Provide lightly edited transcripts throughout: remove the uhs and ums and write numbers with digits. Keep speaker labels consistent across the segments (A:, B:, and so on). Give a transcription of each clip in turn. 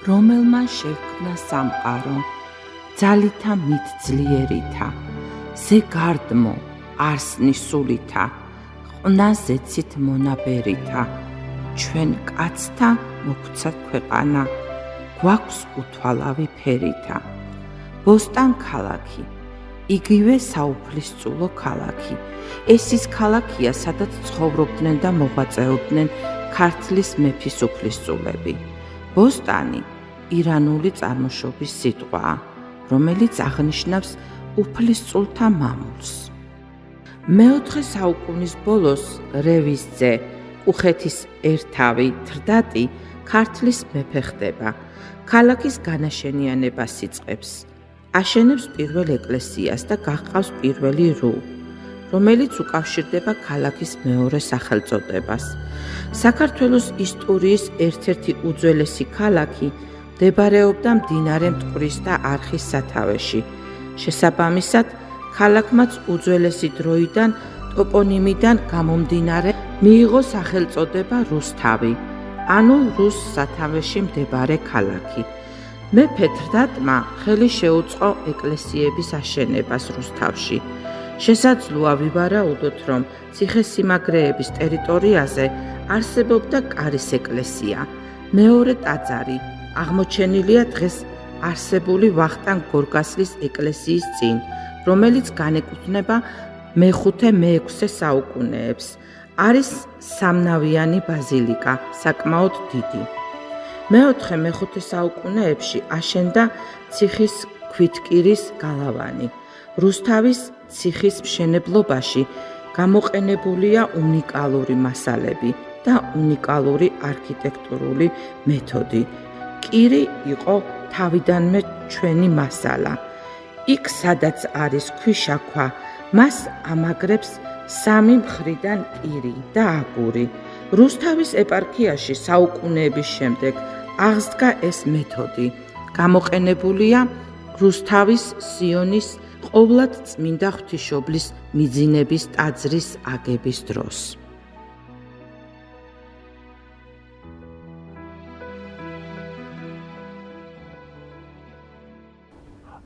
A: რომელმა შექმნა სამყარო ძალითა მით-ძლიერითა, ზეგარდმო არსნი სულითა, ყნას ეცით მონაბერითა, ჩვენ კაცთა მოგვცა ქვეყანა, გვაქვს უთვალავი ფერითა. ბოსტან ქალაქი, იგივე საუფლისწულო ქალაქი, ეს ის ქალაქია, სადაც ცხოვრობდნენ და მოღვაწეობდნენ ქართლის მეფის უფლისწულები. ბოსტანი ირანული წარმოშობის სიტყვაა, რომელიც აღნიშნავს უფლისწულთა მამულს. მეოთხე საუკუნის ბოლოს რევის ძე, კუხეთის ერთავი თრდატი ქართლის მეფე ხდება. ქალაქის განაშენიანებას იწყებს. აშენებს პირველ ეკლესიას და გაჰყავს პირველი რო, რომელიც უკავშირდება ქალაქის მეორე სახელწოდებას. საქართველოს ისტორიის ერთ-ერთი უძველესი ქალაქი მდებარეობდა მდინარე მტკვრის და არხის სათავეში. შესაბამისად, ქალაქმაც უძველესი დროიდან ტოპონიმიდან გამომდინარე მიიღო სახელწოდება რუსთავი, ანუ რუს სათავეში მდებარე ქალაქი. მეფე თრდატმა ხელი შეუწყო ეკლესიების აშენებას რუსთავში. შესაძლოა ვივარაუდოთ, რომ ციხესიმაგრეების ტერიტორიაზე არსებობდა კარის ეკლესია, მეორე ტაძარი, აღმოჩენილია დღეს არსებული ვახტანგ გორგასლის ეკლესიის წინ, რომელიც განეკუთვნება მე-5-მე-6 საუკუნეებს. არის სამნავიანი ბაზილიკა, საკმაოდ დიდი. მე-4-მე-5 საუკუნეებში აშენდა ციხის ქვითკირის გალავანი. რუსთავის ციხის მშენებლობაში გამოყენებულია უნიკალური მასალები და უნიკალური არქიტექტურული მეთოდი. კირი იყო თავიდანვე ჩვენი მასალა. იქ, სადაც არის ქვიშაქვა, მას ამაგრებს სამი მხრიდან კირი და აგური. რუსთავის ეპარქიაში საუკუნეების შემდეგ აღსდგა ეს მეთოდი. გამოყენებულია რუსთავის სიონის ყოვლად წმინდა ღვთისმშობლის მიძინების ტაძრის აგების დროს.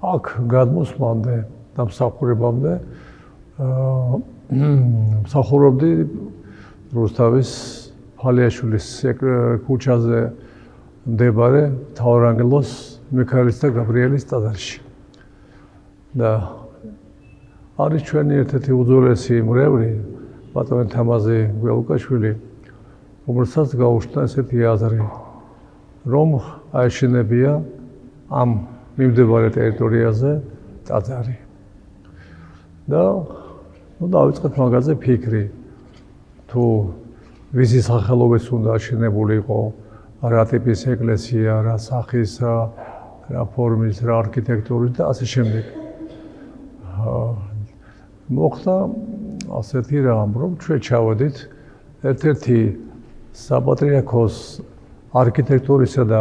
B: აქ გადმოსვლამდე და მსახურებამდე მსახურობდი რუსთავის ფალიაშვილის ქუჩაზე მდებარე მთავარანგელოს მიქაელის და გაბრიელის ტაძარში. და არის ჩვენი ერთ-ერთი უძველესი მრევლი, ბატონი თამაზი გველუკაშვილი, რომელსაც გაუჩნდა ესეთი აზრი, რომ აეშენებია ამ მიმდებარე ტერიტორიაზე ტაძარი. და დავიწყეთ მაგაზე ფიქრი, თუ ვიზი სახელობის უნდა აშენებული იყო, რა ტიპის ეკლესია, რა სახის, რა ფორმის, რა არქიტექტურის და ასე შემდეგ. მოხდა ასეთი რამ, რომ ჩვენ ჩავედით ერთ-ერთი საპატრიარქოს არქიტექტურისა და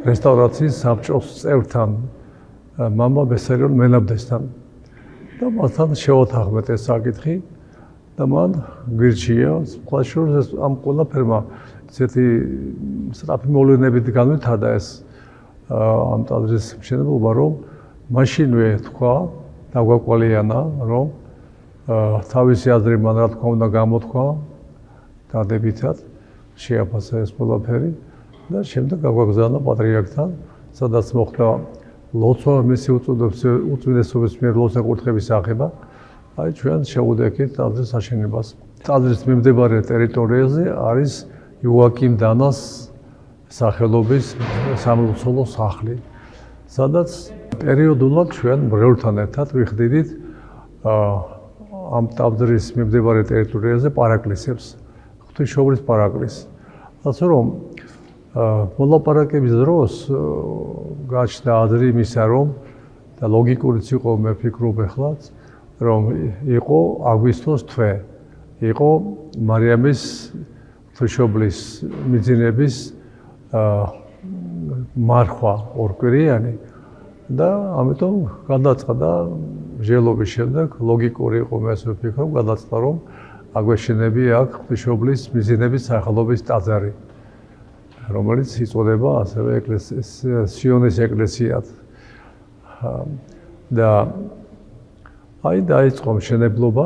B: რესტავრაციის საბჭოს წევრთან, მამა ბესარიონ მენაბდესთან. და მასთან შევათანხმეთ ეს საკითხი და მან გვირჩია, სხვა შორის ამ ყველაფერმა ესეთი სწრაფი მოვლენებით განვითარდა ეს ამ ტაძრის მშენებლობა, რომ მაშინვე თქვა დაგვაკვალიანა, რომ თავისი აზრი მან რა თქმა უნდა გამოთქვა დადებითად, შეაფასა ეს ყველაფერი და შემდეგ გაგვაგზავნა პატრიარქთან, სადაც მოხდა ლოცვა მისი უწმიდესობის მიერ ლოცვა კურთხევის აღება. აი ჩვენ შევუდექით ტაძრის აშენებას. ტაძრის მიმდებარე ტერიტორიაზე არის იოაკიმ დანას სახელობის სამლოცველო სახლი, სადაც პერიოდულად ჩვენ მრევლთან ერთად ვიხდიდით ამ ტაძრის მიმდებარე ტერიტორიაზე პარაკლისებს, ღვთისმშობლის პარაკლისს. ასე რომ მოლაპარაკების დროს გაჩნდა აზრი იმისა, რომ და ლოგიკურიც იყო, მე ვფიქრობ ეხლაც, რომ იყო აგვისტოს თვე, იყო მარიამის ღვთისმშობლის მიძინების მარხვა ორკვირიანი და ამიტომ გადაწყდა მსჯელობის შემდეგ ლოგიკური იყო, მე ასე ვფიქრობ, გადაწყდა, რომ აგვეშენები აქ ღვთისმშობლის მიზნების სახელობის ტაძარი, რომელიც იწოდება ასევე სიონის ეკლესიად. და დაიწყო მშენებლობა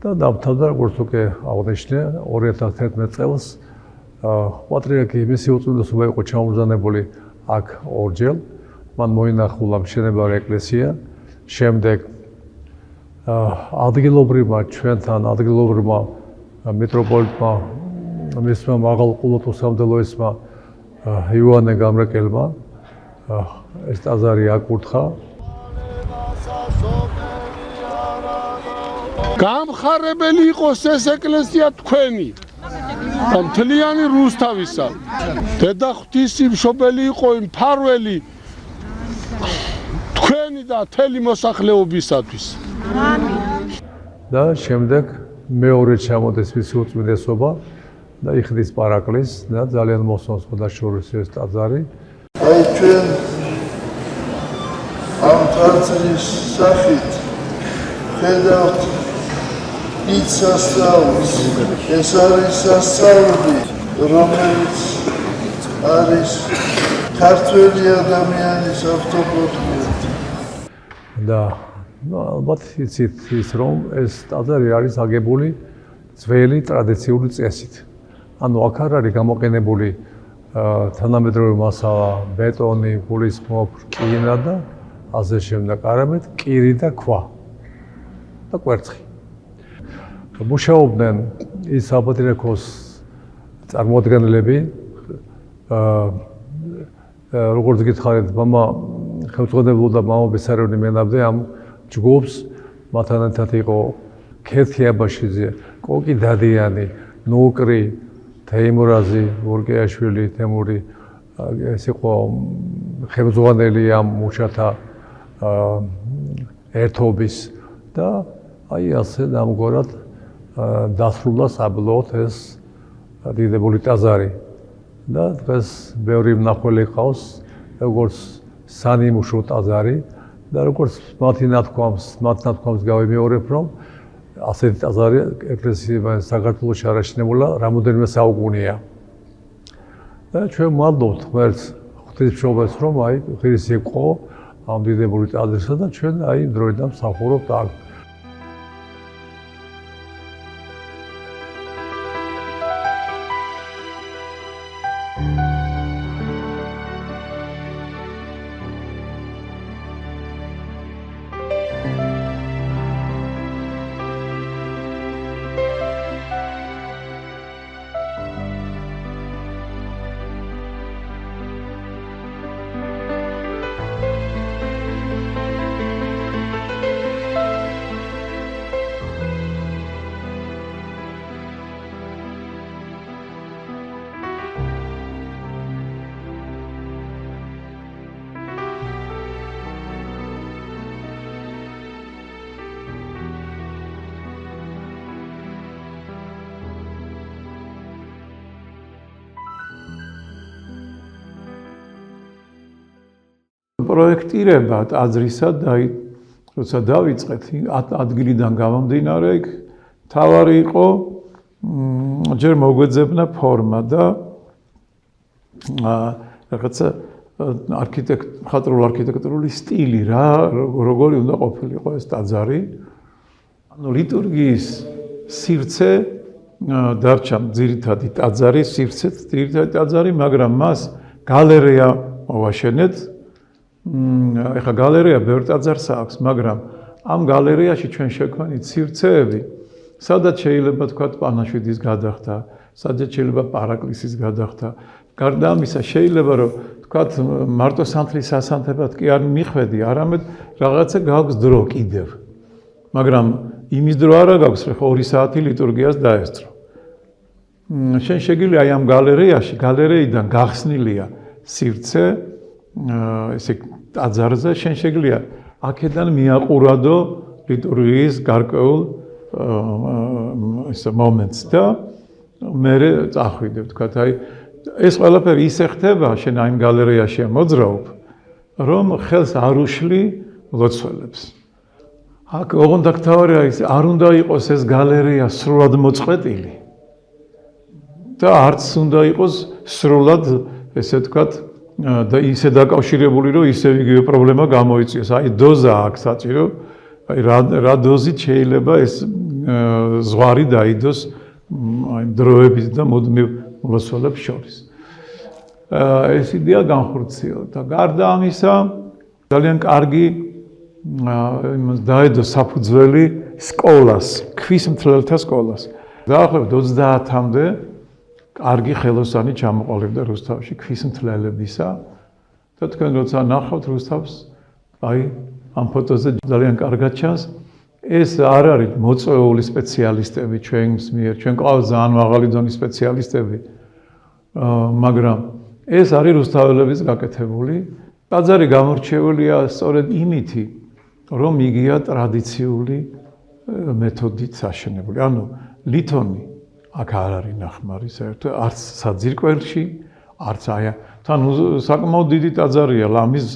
B: და დამთავრდა, როგორც უკვე აღნიშნე, 2011 წელს. პატრიარქი მისი უწმიდესობა იყო ჩამობრძანებული აქ ორჯერ. მან მოინახულა მშენებარე ეკლესია. შემდეგ ადგილობრივმა ჩვენთან ადგილობრივმა მიტროპოლიტმა მისმა მაღალ ყულოთოსამდელოისმა იოანე გამრეკელმა ეს ტაძარი აკურთხა.
C: გამხარებელი იყოს ეს ეკლესია თქვენი და მთლიანი რუსთავისა. დედა ღვთისმშობელი იყო იმ მფარველი თქვენი და მთელი მოსახლეობისათვის.
B: და შემდეგ მეორე ჩამოდეს მისი უწმიდესობა და იხდის პარაკლის და ძალიან მოსწონს ხოდაშორის ეს ტაძარი.
D: აი ჩვენ ამ ტაძრის სახით ხედავთ ის სასწაულს. ეს არის სასწაული, რომელიც არის ქართველი ადამიანის ავტოპროტკული.
B: და ალბათ იცით ის, რომ ეს ტაძარი არის აგებული ძველი ტრადიციული წესით. ანუ აქ არ არის გამოყენებული თანამედროვე მასალა, ბეტონი, გულისხმობ, რკინა და ასე შემდეგ, არამედ კირი და ქვა და კვერცხი. მუშაობდნენ ის საპატრიარქოს წარმოადგენლები, როგორც გითხარით, ხელმძღვანელობდა მამა ბესარიონი მენაბდე ამ ჯგუფს, მათთან ერთად იყო ქერთი აბაშიძე, კოკი დადიანი, ნუკრი, თეიმურაზი, ვორკეაშვილი, თემური, ეს იყო ხელმძღვანელი ამ მუშათა ერთობის და აი ასე ამგვარად დასრულდა საბოლოოდ ეს დიდებული ტაძარი. და დღეს ბევრი მნახველი ყავს, როგორც სანიმუშო ტაძარი და როგორც მათ ნათქვამს გავიმეორებ, რომ ასეთი ტაძარი ეკლესია საქართველოში არ აშენებულა რამოდენიმე საუკუნეა. და ჩვენ ვმადლობთ ღმერთს ღვთისმშობელს, რომ აი ღირსი იყო ამ დიდებული ტაძრისა და ჩვენ აი იმ დროიდან მსახურობთ აქ.
E: პროექტირება ტაძრისა და როცა დავიწყეთ ადგილიდან გამომდინარე, თავარი იყო ჯერ მოგვეძებნა ფორმა და რაღაცა მხატვრულ-არქიტექტურული სტილი რა, როგორი უნდა ყოფილიყო ეს ტაძარი. ანუ ლიტურგიის სივრცე დარჩა ძირითადი ტაძარი, მაგრამ მას გალერეა მოვაშენეთ. ეხა გალერეა ბევრ ტაძარს აქვს, მაგრამ ამ გალერეაში ჩვენ შექმნით სივრცეები, სადაც შეიძლება თქვათ პანაშვიდის გადახდა, სადაც შეიძლება პარაკლისის გადახდა. გარდა ამისა, შეიძლება რომ თქვათ მარტო სანთლის ასანთებად კი არ მიხვედი, არამედ რაღაცა გაქვს დრო კიდევ. მაგრამ იმის დრო არა გაქვს, რომ 2 საათი ლიტურგიას დაესწრო. შენ შეგვიძლია აი ამ გალერეიდან გახსნილია სივრცე ესე ტაძარზე, შენ შეგვიძლია აქედან მიაყურადო ლიტურგიის გარკვეულ ეს მომენტს და მე წახვიდე, თქვათ, აი ეს ყველაფერი ისე ხდება, შენ აი ამ გალერეაში მოძრაობ, რომ ხელს არ უშლი ლოცველებს. აქ ოღონდ აქ ის არ უნდა იყოს ეს გალერეა სრულად მოწყვეტილი და არც უნდა იყოს სრულად ესე ვთქვათ და ისე დაკავშირებული რომ ისევ იგივე პრობლემა გამოიწვიოს. აი დოზა აქ საჭირო, აი რა დოზით შეიძლება ეს ზღვარი დაიდოს აი დროებით და მუდმივ მოსვლებს შორის. ეს იდეა განხორციელა და გარდა ამისა ძალიან კარგი იმას დაედო საფუძველი სკოლას, ქვის მთლელთა სკოლას. დაახლოებით 30-მდე კარგი ხელოსანი ჩამოყალიბდა რუსთავში ქვის მთლელებისა და თქვენ როცა ნახავთ რუსთავს, აი ამ ფოტოზე ძალიან კარგად ჩანს. ეს არ არის მოწვეული სპეციალისტები ჩვენს მიერ, ჩვენ ყავს ძალიან მაღალი დონის სპეციალისტები, მაგრამ ეს არის რუსთაველების გაკეთებული. ტაძარი გამორჩეულია სწორედ იმითი, რომ იგია ტრადიციული მეთოდით აშენებული. ანუ ლითონი აქ არ არის ნახმარი საერთოდ, არც საძირკველში, არც აი თან საკმაოდ დიდი ტაძარია, ლამის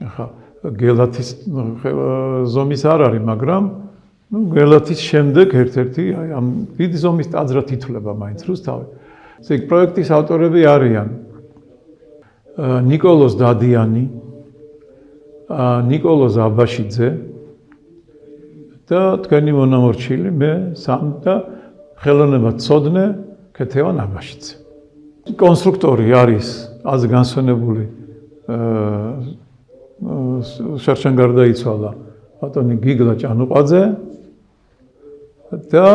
E: ხა გელათის ზომის არ არის, მაგრამ გელათის შემდეგ ერთ-ერთი აი ამ დიდი ზომის ტაძრად ითვლება მაინც რუსთავი. ეს პროექტის ავტორები არიან ნიკოლოზ დადიანი, ნიკოლოზ აბაშიძე და თქვენი მონამორჩილი მე სამ და ხელოვნებად ცოდნე ქეთევან აბაშიძე. კონსტრუქტორი არის აზ განსვენებული შერჩენ გარდაიცვალა ბატონი გიგლა ჭანუყაძე და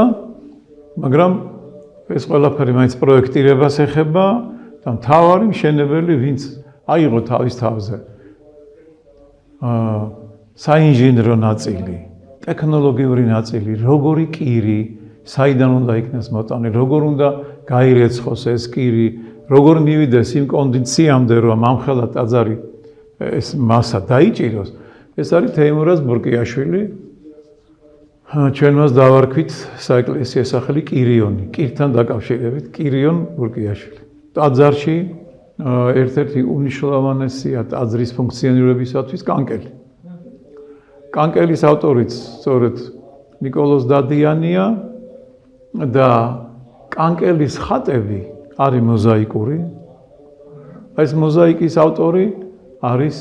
E: მაგრამ ეს ყველაფერი მაინც პროექტირებას ეხება და მთავარი მშენებელი ვინც აიღო თავის თავზე საინჟინრო ნაწილი, ტექნოლოგიური ნაწილი, როგორი კირი, საიდან უნდა იქნეს მოტანილი, როგორ უნდა გაირეცხოს ეს კირი, როგორ მივიდეს იმ კონდიციამდე, რომ ამხელა ტაძარი ეს მასა დაიჭიროს. ეს არის თეიმურაზ ბურკიაშვილი. ჩვენ მას დავარქვით საეკლესიო სახელი კირიონი, კირთან დაკავშირებით კირიონ ბურკიაშვილი. ტაძარში ერთ-ერთი უნიშნულოვანესია ტაძრის ფუნქციონირებისათვის კანკელი. კანკელის ავტორიც სწორედ ნიკოლოზ დადიანია და კანკელის ხატები არის მოზაიკური. ეს მოზაიკის ავტორი არის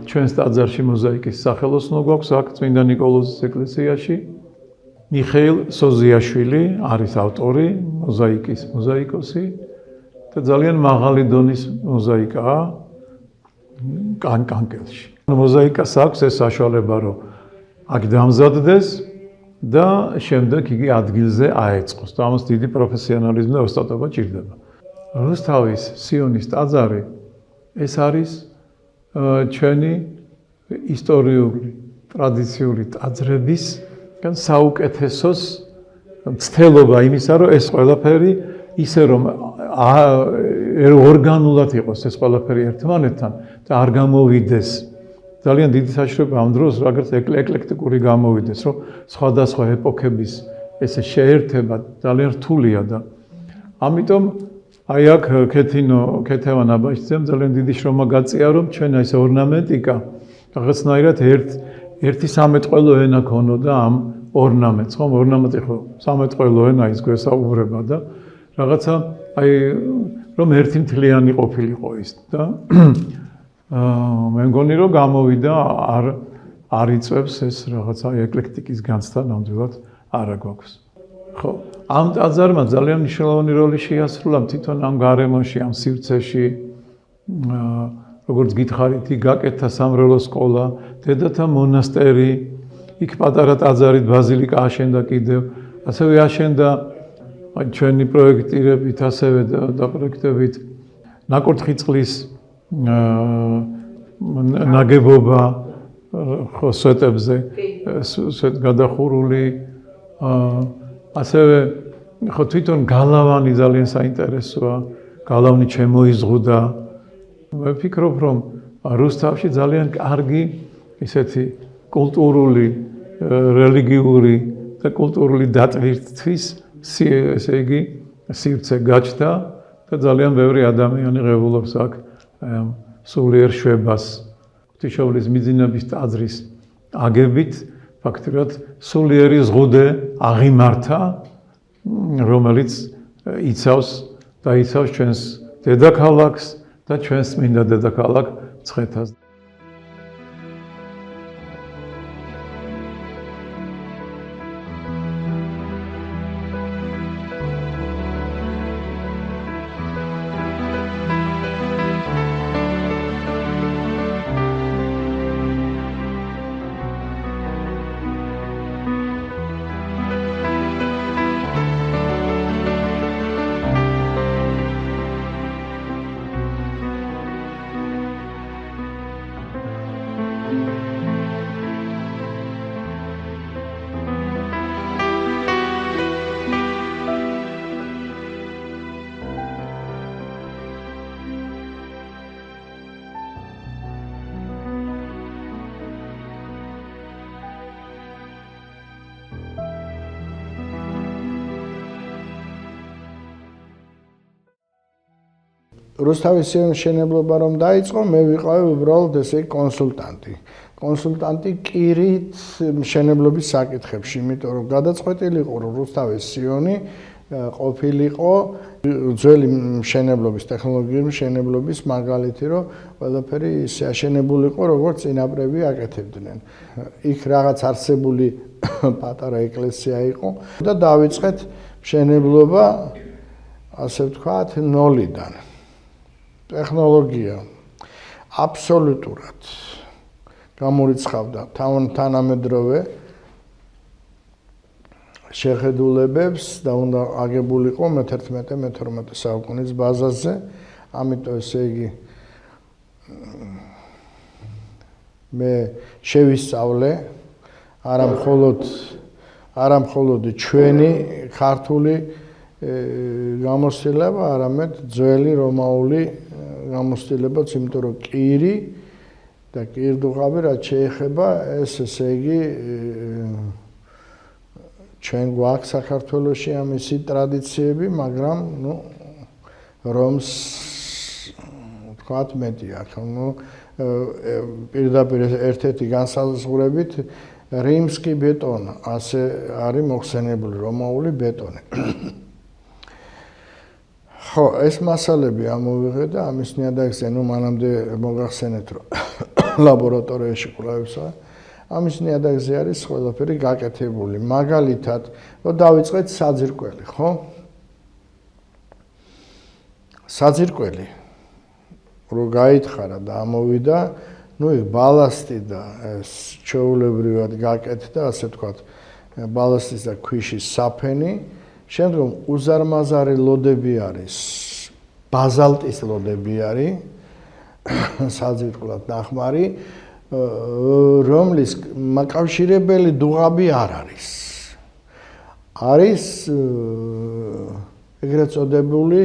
E: ჩვენს ტაძარში მოზაიკის სახელოსნო გვაქვს აქ წმინდა ნიკოლოზის ეკლესიაში. მიხეილ სოზიაშვილი არის ავტორი, მოზაიკის მოზაიკოსი და ძალიან მაღალი დონის მოზაიკაა კანკელში. მოზაიკას აქვს ეს საშუალება, რომ აქ დამზადდეს და შემდეგ იგი ადგილზე აეწყოს. და ამას დიდი პროფესიონალიზმი და ოსტატობა ჭირდება. რუსთავის სიონის ტაძარი ეს არის ჩვენი ისტორიული, ტრადიციული ტაძრების საუკეთესოს მცდელობა იმისა, რომ ეს ყველაფერი ისე რომ ორგანულად იყოს ეს ყველაფერი ერთმანეთთან და არ გამოვიდეს. ძალიან დიდი საშუალება ამ დროს, როგორც ეკლექტიკური გამოვიდეს, რომ სხვადასხვა ეპოქების ესე შეერთება ძალიან რთულია და ამიტომ აი აქ ქეთევან აბაშიძემ ძალიან დიდი შრომა გაწია, რომ ჩვენ ეს ორნამენტიკა რაღაცნაირად ერთი სამეტყველო ენა ქონოდა ამ ორნამენტს, ხომ? ორნამენტი ხო სამეტყველო ენა ის გვესაუბრება და რაღაცა აი რომ ერთი მთლიანი ყოფილიყო ის და მე მგონი რომ გამოვიდა არ იწევს ეს რაღაცა ეკლექტიკის განცდა ნამდვილად არა გვაქვს. ხო, ამ ტაძარმა ძალიან მნიშვნელოვანი როლი შეასრულა თვითონ ამ გარემოში, ამ სივრცეში. როგორც გითხარით, გაკეთა სამრევლო სკოლა, დედათა მონასტერი, იქ პატარა ტაძარით ბაზილიკა აშენდა კიდევ, ასევე აშენდა ჩვენი პროექტირებით, ასევე დაპროექტებით ნაკურთხი-წყლის ნაგებობა ხო სვეტებზე, გადახურული ასევე ხო თვითონ გალავანი ძალიან საინტერესოა, გალავანი შემოიზღუდა. მე ვფიქრობ, რომ რუსთავში ძალიან კარგი ისეთი კულტურული, რელიგიური და კულტურული დატვირთვის ესე იგი სივრცე გაჩნდა და ძალიან ბევრი ადამიანი ღებულობს აქ სულიერ შვებას, ღვთისმშობლის მიძინების ტაძრის აგებით ფაქტურად სულიერი ზღუდე აღიმართა, რომელიც იცავს ჩვენს დედაქალაქს და ჩვენს მინდა დედაქალაქ მცხეთას.
F: რუსთავის სიონის მშენებლობა რომ დაიწყო, მე ვიყავი უბრალოდ ესე კონსულტანტი. კონსულტანტი კირით მშენებლობის საკითხებში, იმიტომ რომ გადაწყვეტილი იყო რომ რუსთავის სიონი ყოფილიყო ძველი მშენებლობის, ტექნოლოგიური მშენებლობის მაგალითი, რომ ყველაფერი ისე აშენებულიყო, როგორც წინაპრები აკეთებდნენ. იქ რაღაც არსებული პატარა ეკლესია იყო და დავიწყეთ მშენებლობა, ასე ვთქვათ, ნოლიდან. ტექნოლოგია აბსოლუტურად გამორიცხავდა თანამედროვე შეხედულებებს და უნდა აგებულიყო მე-11-მე-12 საუკუნის ბაზაზე, ამიტომ ესე იგი მე შევისწავლე არა მხოლოდ ჩვენი ქართული გამოცდილება, არამედ ძველი რომაული გამოცდილებაც, იმიტომ რომ კირი და კირდუღაბი რაც შეეხება, ეს ესე იგი ჩვენ გვაქვს საქართველოში ამისი ტრადიციები, მაგრამ რომს ვთქვათ მეტი აქვს. პირდაპირ ერთ-ერთი განსაზღვრებით რიმსკი ბეტონა, ასე არის მოხსენებული რომაული ბეტონი. ხო, ეს მასალები ამოვიღე და ამის ნიადაგზე, მანამდე მოგახსენეთ, რომ ლაბორატორიაში კვლევებსა, ამის ნიადაგზე არის ყველაფერი გაკეთებული. მაგალითად, რომ დავიწყეთ საძირკველი, ხო? საძირკველი, რომ გაითხარა და ამოვიდა, იქ ბალასტი და ეს ჩვეულებრივად გაკეთდა, ასე ვთქვათ, ბალასტის და ქვიშის საფენი. შემდგომ უზარმაზარი ლოდები არის, ბაზალტის ლოდები არის, საძირკვლად ნახმარი, რომლის მაკავშირებელი დუღაბი არ არის. არის ეგრეთ წოდებული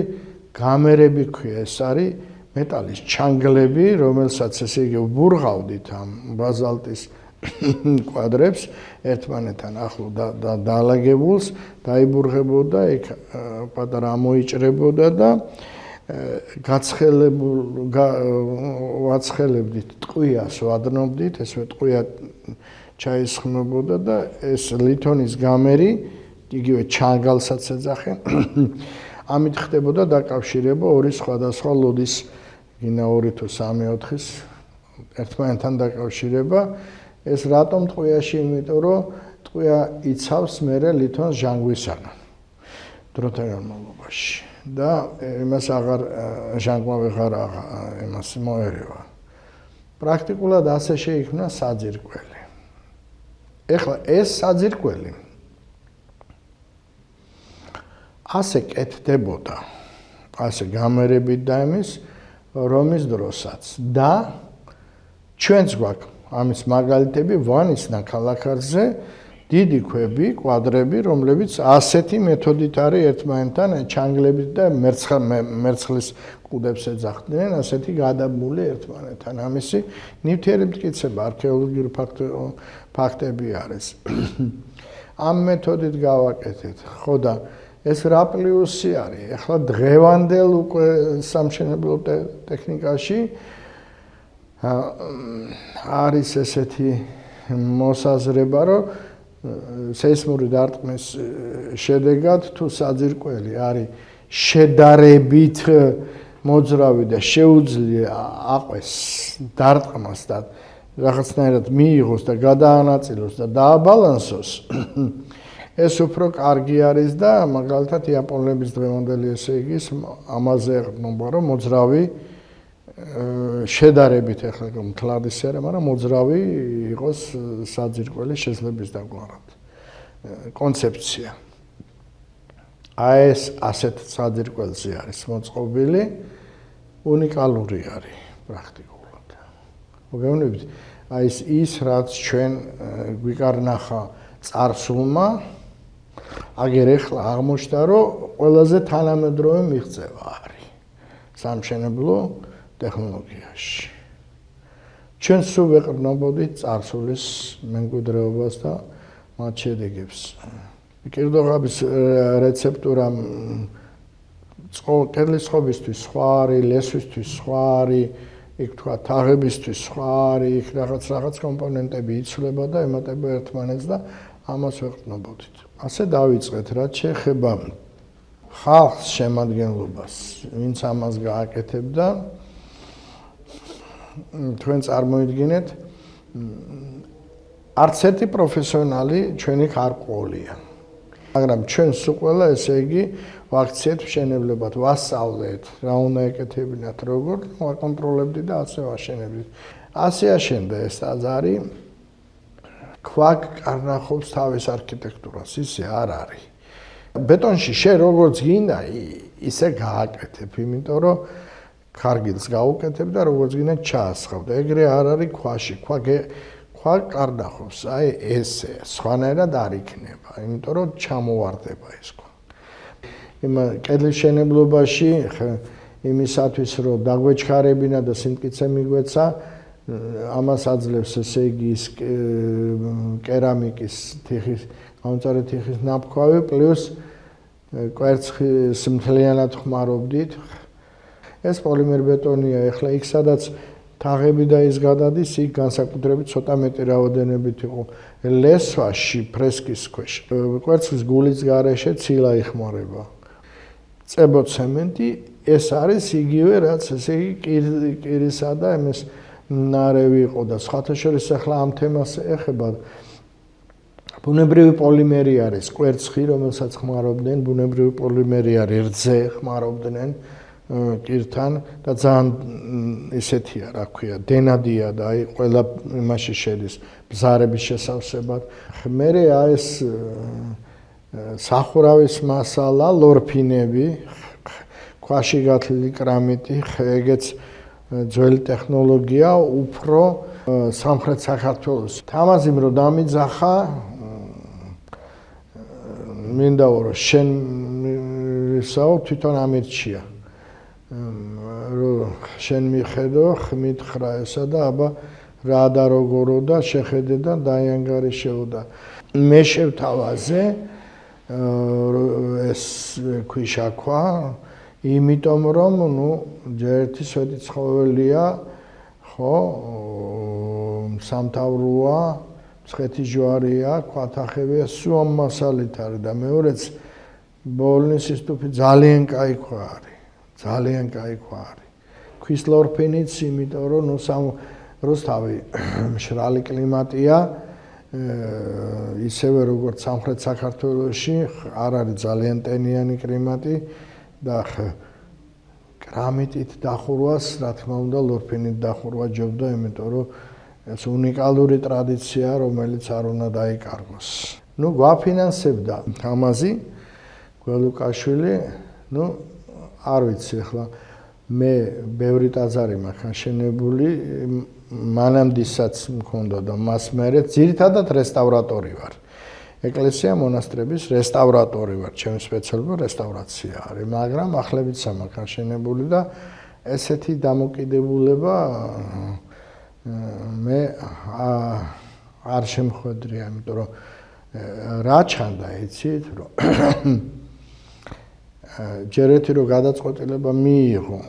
F: გამერები ქვია, ეს არის მეტალის ჩანგლები, რომელსაც ესე იგი ვბურღავდით ამ ბაზალტის კვადრებს ერთმანეთთან ახლო და დაალაგებულს, დაიბურღებოდა, იქ პატარა ამოიჭრებოდა და ვაცხელებდით, ტყვიას ვადნობდით, ესე ტყვია ჩაისხმებოდა და ეს ლითონის გამერი, იგივე ჩანგალსაც ეძახენ, ამით ხდებოდა დაკავშირება ორი სხვადასხვა ლოდის, გინა 2 თუ 3-4-ის ერთმანეთთან დაკავშირება. ეს რატომ ტყვიაში? იმიტომ რომ ტყვია იცავს მერე ლითონს ჟანგვისაგან დროთა განმავლობაში და იმას აღარ ჟანგვა ვეღარ იმას მოერევა. პრაქტიკულად ასე შეიქმნა საძირკველი. ეხლა ეს საძირკველი ასე კეთდებოდა, ასე გამერებით და იმის რომის დროსაც და ჩვენც გვაქვს ამის მაგალითები ვანის ნაქალაქარზე დიდი ქვები, კვადრები, რომლებიც ასეთი მეთოდით არის ერთმანეთთან ჩანგლებით და მერცხლის კუდებს ეძახდნენ, ასეთი გადაბმული ერთმანეთთან. ამისი ნივთიერი მტკიცება, არქეოლოგიური ფაქტები არის. ამ მეთოდით გავაკეთეთ. ხო და ეს რა პლუსი არის? ეხლა დღევანდელ უკვე სამშენებლო ტექნიკაში არის ესეთი მოსაზრება, რომ სეისმური დარტყმის შედეგად თუ საძირკველი არის შედარებით მოძრავი და შეუძლია აყვეს დარტყმას და რაღაცნაირად მიიღოს და გადაანაწილოს და დააბალანსოს, ეს უფრო კარგი არის და მაგალითად იაპონელების დღევანდელი ესე იგი ამაზე ეყრდნობა, რომ მოძრავი შედარებით ახლა მთლადის არა, მაგრამ მოძრავი იყოს საძირკველი შესლების დაგვარად. კონცეფცია. აი ეს ასეთ საძირკველზე არის მოწყობილი, უნიკალური არის პრაქტიკულად. მოგეუბნებით, აი ის რაც ჩვენ გვიკარნახა წარსულმა, აგერ ახლა აღმოჩნდა, რომ ყველაზე თანამედროვე მიღწევა არის სამშენებლო ტექნოლოგიაში. ჩვენ სულ ვეყრდნობოდით წარსულის მემკვიდრეობას და მათ შედეგებს. კირდოღაბის რეცეპტურა კედლის ხობისთვის სხვა არის, ლესვისთვის სხვა არის, იქ თქვა თაღებისთვის სხვა არის, იქ რაღაც კომპონენტები იცვლება და ემატება ერთმანეთს და ამას ვეყრდნობოდით. ასე დავიწყეთ, რაც შეეხება ხალხს შემადგენლობას, ვინც ამას გააკეთებდა, თქვენ წარმოიდგინეთ, არც ერთი პროფესიონალი ჩვენი არ ყოლია. მაგრამ ჩვენ სულ ყველა ესე იგი ვაქციეთ მშენებლებად, ვასწავლეთ, რა უნდა ეკეთებინათ, როგორ ვაკონტროლებდით და ასე ვაშენებდით. ასე აშენდა ეს ტაძარი. ქვაკ კარნახობს თავის არქიტექტურას, ისე არ არის. ბეტონში შენ როგორც გინდა, ისე გააკეთებ, იმიტომ რომ კარგილს გაუკეთებ და როგორც გინდა ჩაასხავ და ეგრე არ არის ქვაში. ქვა კარნახობს, აი ესე, სხვანაირად არ იქნება, იმიტომ რომ ჩამოვარდება ეს ქვა. კედლის მშენებლობაში იმისათვის რომ დაგვეჩქარებინა და სიმტკიცე მიგვეცა, ამას აძლევს ესე იგი ის კერამიკის თიხის, გამომწვარი თიხის ნაფქვავი პლუს კვერცხის მთლიანად ხმარობდით. ეს პოლიმერ ბეტონია, ეხლა იქ სადაც თაღები და ის გადადის, იქ განსაკუთრებით ცოტა მეტი რაოდენობით იყო ლესვაში ფრესკის ქვეშ. კვერცხის გულის გარეშე ცილა იხმარება. წებო ცემენტი, ეს არის იგივე რაც ესე იგი კირისა და ამის ნარევი იყო და სხვათა შორის ახლა ამ თემას ეხება ბუნებრივი პოლიმერი არის კვერცხი, რომელსაც ხმარობდნენ, ბუნებრივი პოლიმერი არის რძე, ხმარობდნენ კირთან და ძალიან ისეთია, რა ქვია, დენადია და აი ყველა იმაში შედის ბზარების შესავსებად. მერე ეს სახურავის მასალა, ლორფინები, ქვაში გათლილი კრამიტი, ეგეც ძველი ტექნოლოგია, უფრო სამხრეთ საქართველოს. თამაზიმ რო დამიძახა, მინდა რომ შენ ისაო თვითონ ამირჩია. რომ შენ მიხედო, მითხრა ესა და აბა რა და როგორო და შეხედე და დაიანგარიშეო და მე შევთავაზე ეს ქვიშაქვა, იმიტომ რომ ნუ ერთი სვეტი ცხოველია, ხო, სამთავროა, მცხეთი ჯვარია, ქვათახებია, სულ ამ მასალით არის და მეორეც ბოლნისის ტუფი ძალიან კაი ქვა არის. ძალიან კაი ქვა არის. ქვის ლორფინიც, იმიტომ რომ ნუ რუსთავი მშრალი კლიმატია, ისევე როგორც სამხრეთ საქართველოში არ არის ძალიან ტენიანი კლიმატი და კრამიტით დახურვას, რა თქმა უნდა, ლორფინით დახურვა ჯობდა, იმიტომ რომ ეს უნიკალური ტრადიცია, რომელიც არ უნდა დაიკარგოს. ნუ გვაფინანსებდა თამაზი გველუკაშვილი, ნუ არ ვიცი ახლა მე ბევრი ტაძარი მაქვს აშენებული, მანამდისაც მქონდა და მას მერე ძირითადად რესტავრატორი ვარ. ეკლესია მონასტრების რესტავრატორი ვარ, ჩემი სპეციალობა რესტავრაცია არის, მაგრამ ახლებიც მაქვს აშენებული და ესეთი დამოკიდებულება მე არ შემხვედრია, იმიტომ რომ რა ჩანდა, იცით, რომ ჯერ ერთი რომ გადაწყვეტილება მიიღო,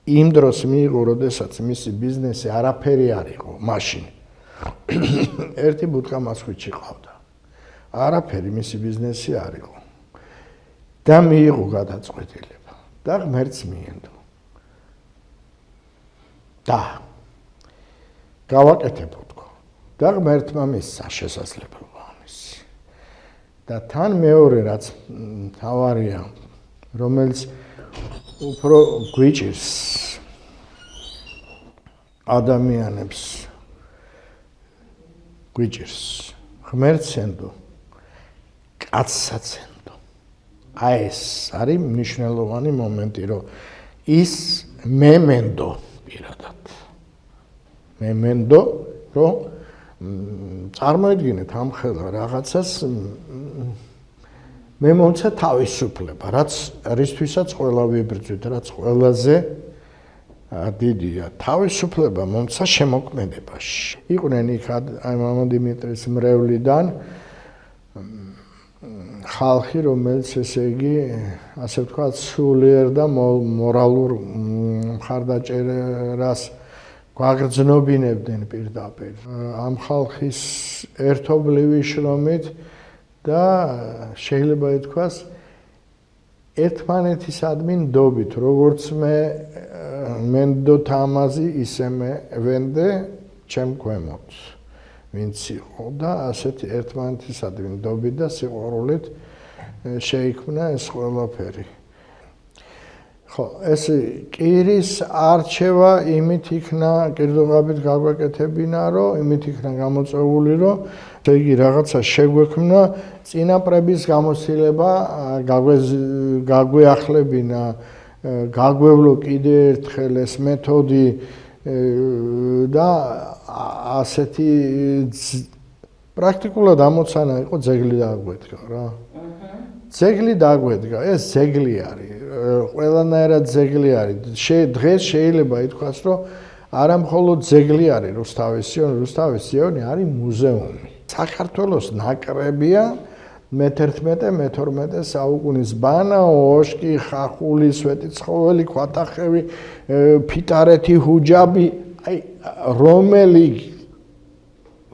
F: იმ დროს მიიღო, როდესაც მისი ბიზნესი არაფერი არ იყო მაშინ. ერთი ბუტკა მასხვიჩი ყავდა. არაფერი მისი ბიზნესი არ იყო. და მიიღო გადაწყვეტილება და ღმერთს მიენდო. და გავაკეთებოდო და ღმერთმა მისცა შესაძლებლობა ამისი. და თან მეორე რაც თავარია, რომელიც უფრო გვიჭირს ადამიანებს გვიჭირს ღმერთს ენდო, კაცსაც ენდო. აი ეს არის მნიშვნელოვანი მომენტი, რომ ის მემენდო პირადად. მემენდო, რომ წარმოიდგინეთ ამ ხელა რაღაცას მე მომცა თავისუფლება, რისთვისაც ყველა ვიბრძვით, რაც ყველაზე დიდია. თავისუფლება მომცა შემოქმედებაში. იყვნენ იქ აი მამა დიმიტრის მრევლიდან ხალხი, რომელიც ესე იგი, ასე ვთქვათ, სულიერ და მორალურ მხარდაჭერას გვაგრძნობინებდნენ პირდაპირ. ამ ხალხის ერთობლივი შრომით და შეიძლება ითქვას ერთმანეთისადმი ნდობით, როგორც მენდო თამაზი, ისე მე ვენდე ჩემ ქვემოთ, ვინც იყო და ასეთი ერთმანეთისადმი ნდობით და სიყვარულით შეიქმნა ეს ყველაფერი. ხო, ეს კირის არჩევა იმით იქნა კირდოღაბით გაგვეკეთებინა, რომ იმით იქნა გამოწვეული, რომ ესე იგი რაღაცა შეგვექმნა წინაპრების გამოცდილება გაგვეახლებინა, გაგვევლო კიდე ერთხელ ეს მეთოდი და ასეთი პრაქტიკულად ამოცანა იყო ძეგლი დაგვედგა რა. ძეგლი დაგვედგა, ეს ძეგლი არის, ყველანაირად ძეგლი არის. დღეს შეიძლება ითქვას, რომ არა მხოლოდ ძეგლი არის რუსთავის სიონი არის მუზეუმი. საქართველოს ნაკრებია მე-11-მე-12 საუკუნის ბანა, ოშკი, ხახული, სვეტიცხოველი, ქვატახევი, ფიტარეთი, ჰუჯაბი, აი რომელი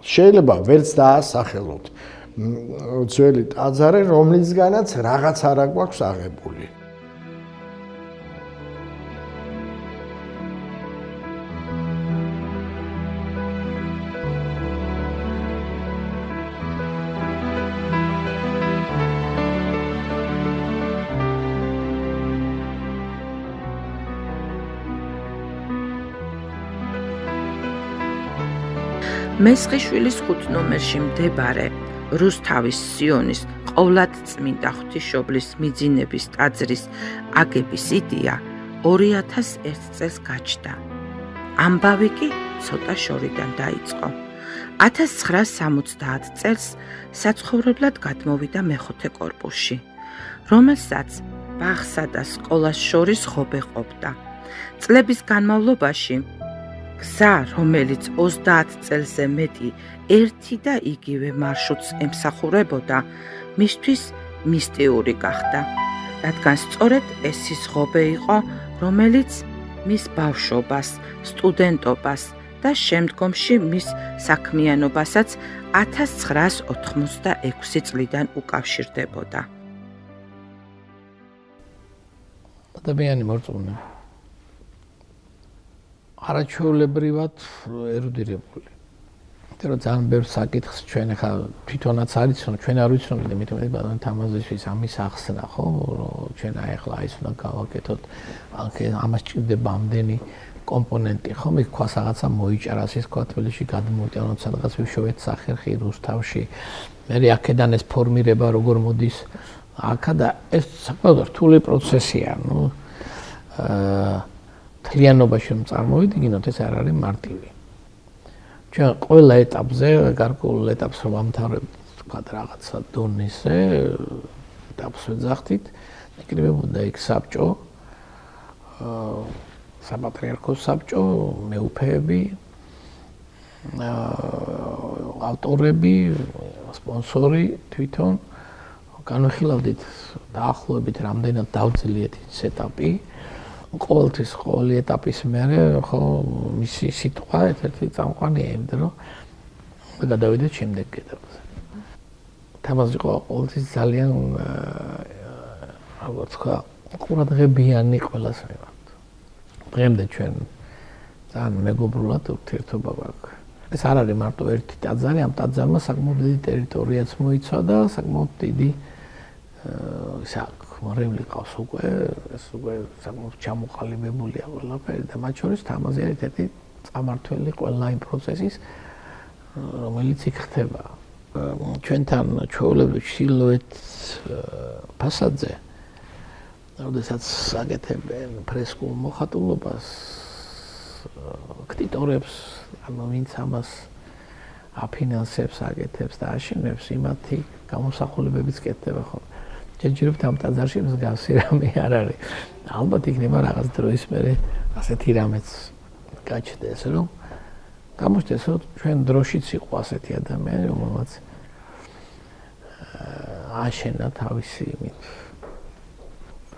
F: შეიძლება ვერც დაასახელოთ ძველი ტაძარი, რომლისგანაც რაღაც არა გვაქვს აღებული.
A: მესხიშვილის 5 ნომერში მდებარე რუსთავის სიონის ყოვლადწმინდა ღვთისმშობლის მიძინების ტაძრის აგების იდეა 2001 წელს გაჩნდა. ამბავი კი ცოტა შორიდან დაიწყო. 1970 წელს საცხოვრებლად გადმოვიდა მეხუთე კორპუსში, რომელსაც ბაღსა და სკოლას შორის ხობე ყოფდა. წლების განმავლობაში გზა, რომელიც 30 წელზე მეტი ერთი და იგივე მარშრუტს ემსახურებოდა, მისთვის მისტიური გახდა, რადგან სწორედ ეს ის ხობე იყო, რომელიც მის ბავშვობას, სტუდენტობას და შემდგომში მის საქმიანობასაც 1986 წლიდან უკავშირდებოდა.
G: ადამიანი მორწმუნე არაჩვეულებრივად ერუდირებული. რომ ძალიან ბევრ საკითხს ჩვენ ახლა თვითონაც არის, რომ ჩვენ არ ვიცნობთ და მით უმეტეს ბატონ თამაზიშვილის ამის ახსნა, ხო, რომ ჩვენ აი ახლა ის უნდა გავაკეთოთ, ამას ჭირდება ამდენი კომპონენტი, ხო, მე ქვას რაღაცა მოიჭრას, ის თქვა თბილისში გადმოვიტანოთ სადღაც ვიშოვეთ სახერხი რუსთავში. მე აქედან ეს ფორმირება როგორ მოდის აქა და ეს საკმაოდ რთული პროცესია, ნუ თლიანობაში რომ წარმოვიდგინოთ, ეს არ არის მარტივი. ჩვენ ყველა ეტაპზე, გარკვეულ ეტაპს რომ ამთავრებთ, თქვა რაღაცა დონეზე, ეტაპს ვეძახდით, იკრიბებოდა იქ საბჭო, საპატრიარქოს საბჭო, მეუფეები, ავტორები, სპონსორი თვითონ განვიხილავდით დაახლოებით რამდენად დავძლიეთ ის ეტაპი. ყოველთვის ყოველი ეტაპის მერე ხო მისი სიტყვა ერთ-ერთი წამყვანია, იმიტომ რომ და გადავიდეთ შემდეგ კედელზე. თამაში იყო ყოველთვის ძალიან როგორც თქვა, ყურადღებიანი ყველას მიმართ. დღემდე ჩვენ ძალიან მეგობრულად ურთიერთობა გვაქვს. ეს არ არის მარტო ერთი ტაძარი, ამ ტაძარმა საკმაოდ დიდი ტერიტორიაც მოიცვა და საკმაოდ დიდი მრევლი ყავს უკვე, ეს უკვე საკმაოდ ჩამოყალიბებულია ყველაფერი და მათ შორის თამაზი არის ერთი წამართველი ყველა იმ პროცესის, რომელიც იქ ხდება. ჩვენთან ჩვეულებრივ ჩრდილოეთ ფასადზე, როდესაც აკეთებენ ფრესკულ მოხატულობას, ქტიტორებს, ანუ ვინც ამას აფინანსებს, აკეთებს და აშენებს, იმათი გამოსახულებებიც კეთდება ხოლმე. ჯერჯერობით ამ ტაძარში მსგავსი რამე არ არის. ალბათ იქნება რაღაც დროის მერე ასეთი რამეც გაჩნდეს, რომ გამოჩნდეს, რომ ჩვენ დროშიც იყო ასეთი ადამიანი, რომელმაც აშენა თავისი იმით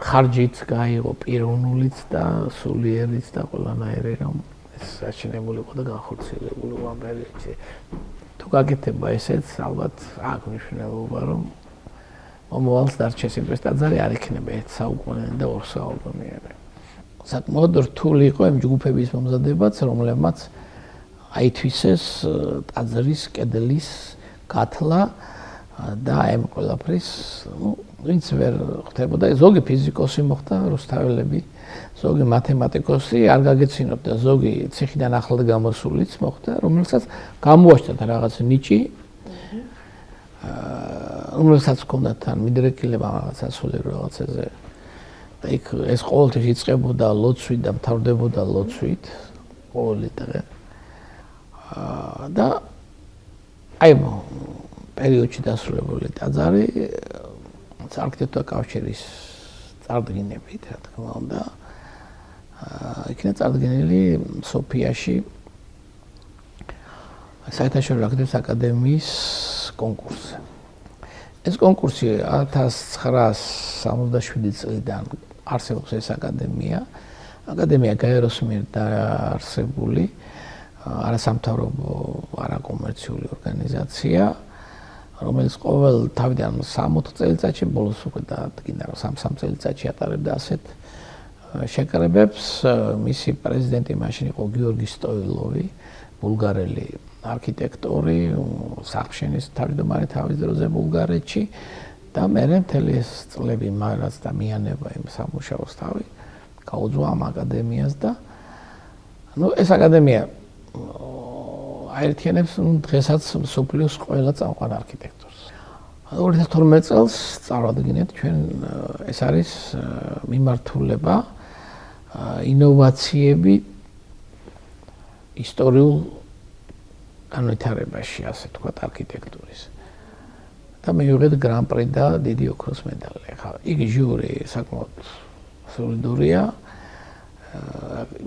G: ხარჯით გაიღო პიროვნულიც და სულიერიც და ყველანაირი, რომ ეს აშენებული იყო და განხორციელებული იყო ამ პერიოდში. თუ გაკეთება ესეც, ალბათ აქვს მნიშვნელობა, რომ მომავალს დარჩეს იმ ტაძარი არ იქნება 1 საუკუნიანი და 2 საუკუნიანი. საკმაოდ რთული იყო იმ ჯგუფების მომზადებაც, რომლებმაც აითვისეს ტაძრის კედლის გათლა და ამ ყველაფრის, ვინც ვერ ხდებოდა, ზოგი ფიზიკოსი მოხდა რუსთაველები, ზოგი მათემატიკოსი, არ გაგეცინებდა, ზოგი ციხიდან ახლად გამოსულიც მოხდა, რომელსაც გამოაჩნდათ რაღაც ნიჭი, რომელსაც ჰქონდათ თან მიდრეკილება რაღაც ასულიერო რაღაცაზე. და იქ ეს ყოველთვის იწყებოდა ლოცვით და მთავრდებოდა ლოცვით ყოველი დღე. და აი პერიოდში დასრულებული ტაძარი არქიტექტურა კავშირის წარდგინებით, რა თქმა უნდა, იქნა წარდგენილი სოფიაში საერთაშორისო არქიტექტურის აკადემიის კონკურსზე. ეს კონკურსი 1967 წლიდან არსებობს ეს აკადემია. აკადემია გაეროს მიერ დაარსებული არასამთავრობო, არაკომერციული ორგანიზაცია, რომელიც ყოველ თავიდან 60 წელიწადში, ბოლოს უკვე დაადგინა, რომ 3 წელიწადში ატარებდა ასეთ შეკრებებს. მისი პრეზიდენტი მაშინ იყო გიორგი სტოილოვი, ბულგარელი არქიტექტორი, სახშენის თავმჯდომარე თავის დროზე ბულგარეთში და მერე მთელი ეს წლები მას და მიანება იმ სამუშაოს თავი გაუძღვა ამ აკადემიას და ეს აკადემია აერთიანებს დღესაც მსოფლიოს ყველა წამყვან არქიტექტორს. 2012 წელს წარვადგინეთ ჩვენ ეს არის მიმართულება ინოვაციები ისტორიულ განვითარებაში, ასე თქვათ, არქიტექტურის. და მივიღეთ გრან-პრი და დიდი ოქროს მედალი. ხა, იგი ჟიური საკმაოდ სოლიდურია.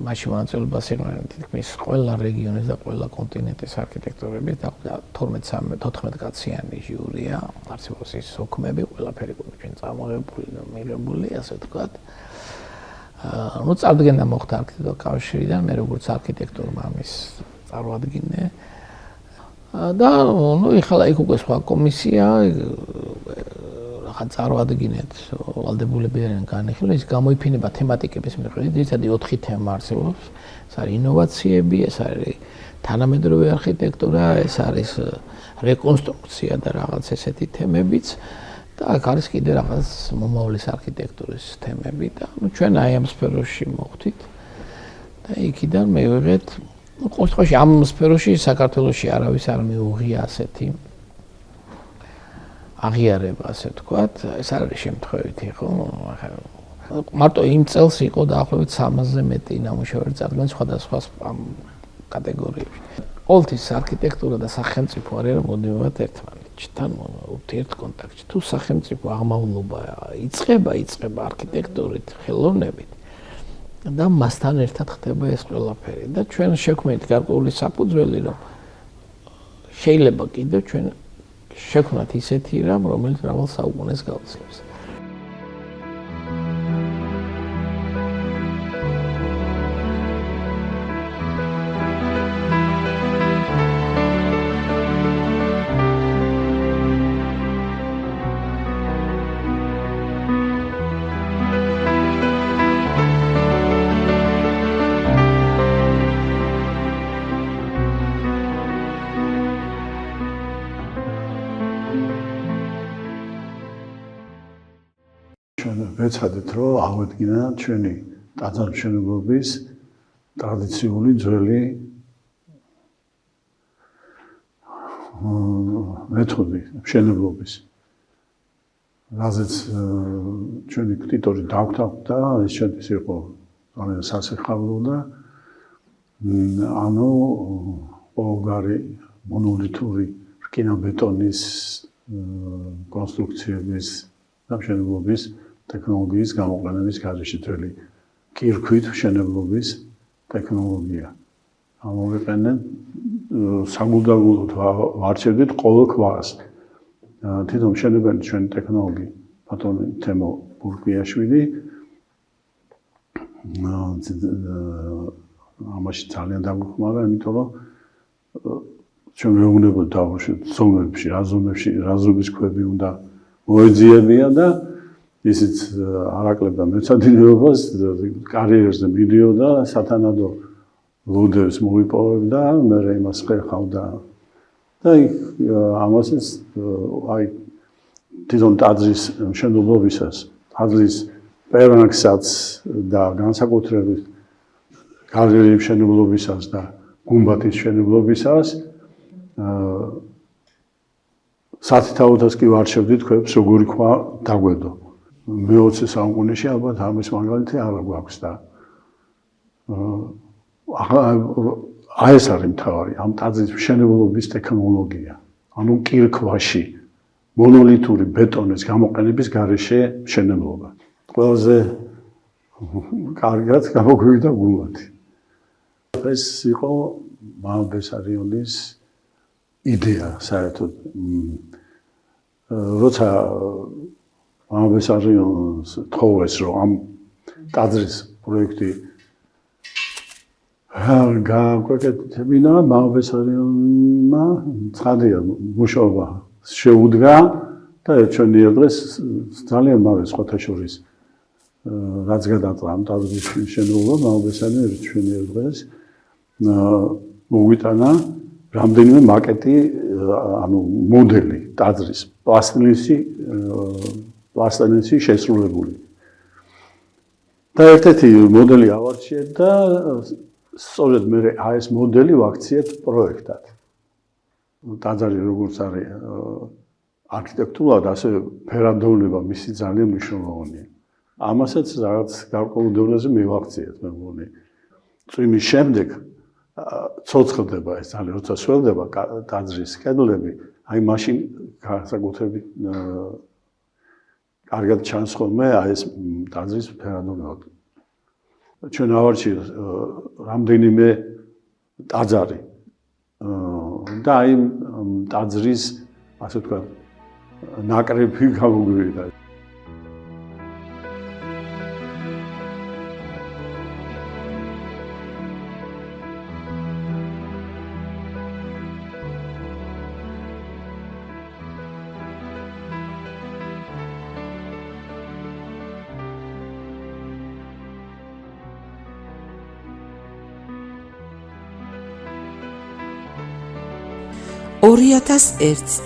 G: მაშინ მონაწილეობას იღებენ თითქმის ყველა რეგიონის და ყველა კონტინენტის არქიტექტორები და 12-14 კაციანი ჟიურია. არსებობს ის ოქმები, ყველაფერი ჩვენ წამოღებული და მიღებული, ასე ვთქვათ. ნუ წარდგენა მოხდა არქიტექტურა კავშირიდან, მე როგორც არქიტექტორმა ამის წარვადგინე. და ნუ ეხლა იქ უკვე სხვა კომისია რაღაც წარვადგინეთ ვალდებულები არიან განიხილვა, ის გამოიფინება თემატიკების მიხედვით, ძირითადად 4 თემა არსებობს. ეს არის ინოვაციები, ეს არის თანამედროვე არქიტექტურა, ეს არის რეკონსტრუქცია და რაღაც ესეთი თემებიც და აქ არის კიდე რაღაც მომავლის არქიტექტურის თემები და ნუ ჩვენ აი ამ სფეროში მოხვდით და იქიდან მივიღეთ ყოველ შემთხვევაში ამ სფეროში საქართველოში არავის არ მიუღია ასეთი აღიარება, ასე ვთქვათ, ეს არ არის შემთხვევითი, ხო? მარტო იმ წელს იყო დაახლოებით 300-ზე მეტი ნამუშევარი წარდგენილი სხვადასხვა კატეგორიებში. ყოველთვის არქიტექტურა და სახელმწიფო არის მოდივად ერთმანეთთან ურთიერთ კონტაქტში. თუ სახელმწიფო აღმავლობა იწყება არქიტექტურით, ხელოვნებით და მასთან ერთად ხდება ეს ყველაფერი და ჩვენ შექმნით გარკვეული საფუძველი, რომ შეიძლება კიდევ ჩვენ შექმნათ ისეთი რამ, რომელიც მრავალ საუკუნეს გაუძლებს.
E: ვეცადეთ, რომ ავედგინა ჩვენი ტაძარმშენებლობის ტრადიციული ძველი მეთოდი მშენებლობის. რაზეც ჩვენი ქტიტორი დაგვთავდა, ეს შედის იყო ძალიან სასიხარულო და ანუ ბოლგარი მონოლითური რკინაბეტონის კონსტრუქციების და მშენებლობის ტექნოლოგიის გამოყენების გარეშე ძველი კირქვით მშენებლობის ტექნოლოგია. ამოვიყენეთ საგულდაგულოდ ვარჩევდით ყოველ ქვას. თვითონ მშენებელი ჩვენი ტექნოლოგი ბატონი თემო ბურგიაშვილი ამაში ძალიან დაგვიხმარა, იმიტომ რომ ჩვენ ვერ უნდა დავუშვით ზომებში, რაზომების ქვები უნდა მოეძიებია და ისიც არ აკლებდა მეცადინეობას, კარიერზე მიდიოდა, სათანადო ლუდებს მოიპოვებდა, მე იმას ხერხავდა და ამასაც აი თვითონ ტაძრის მშენებლობისას, ტაძრის პერანგსაც და განსაკუთრებით გალერეის მშენებლობისას და გუმბათის მშენებლობისას სათითაოდაც კი ვარჩევდით ქვებს, როგორი ქვა დაგვედო. მე-20 საუკუნეში ალბათ ამის მაგალითი არ გვაქვს და აი ეს არის მთავარი ამ ტაძრის მშენებლობის ტექნოლოგია. ანუ კირქვაში მონოლითური ბეტონის გამოყენების გარეშე მშენებლობა. ყველაზე კარგად გამოგვივიდა გუმბათი. ეს იყო მამა ბესარიონის იდეა საერთოდ. როცა მამა ბესარიონს თხოვეს, რომ ამ ტაძრის პროექტი გააკვეთებინა, მამა ბესარიონმა ცხადია მუშაობა შეუდგა და ჩვენი დღეს ძალიან მალე სხვათა შორის რაც გადაწყდა ამ ტაძრის მშენებლობა, მამა ბესარიონი ჩვენი დღეს მოგვიტანა რამდენიმე მაკეტი, ანუ მოდელი ტაძრის პლასტილინში შესრულებული. და ერთ-ერთი მოდელი ავარჩიეთ და სწორედ მე ეს მოდელი ვაქციეთ პროექტად. ტაძარი როგორც არის არქიტექტურულად, ასე ფერადოვნება მისი ძალიან მნიშვნელოვანია. ამასაც რაღაც გარკვეულ დონეზე მივაქციეთ, მე მგონი. წვიმის შემდეგ ცოცხლდება ეს ძალიან, როცა სველდება ტაძრის კედლები, აი მაშინ განსაკუთრებით კარგად ჩანს ხოლმე აი ეს ტაძრის ფერადოვნება. ჩვენ ავარჩიეთ რამდენიმე ტაძარი და აი ტაძრის ასე ვთქვათ ნაკრები გამოგვივიდა.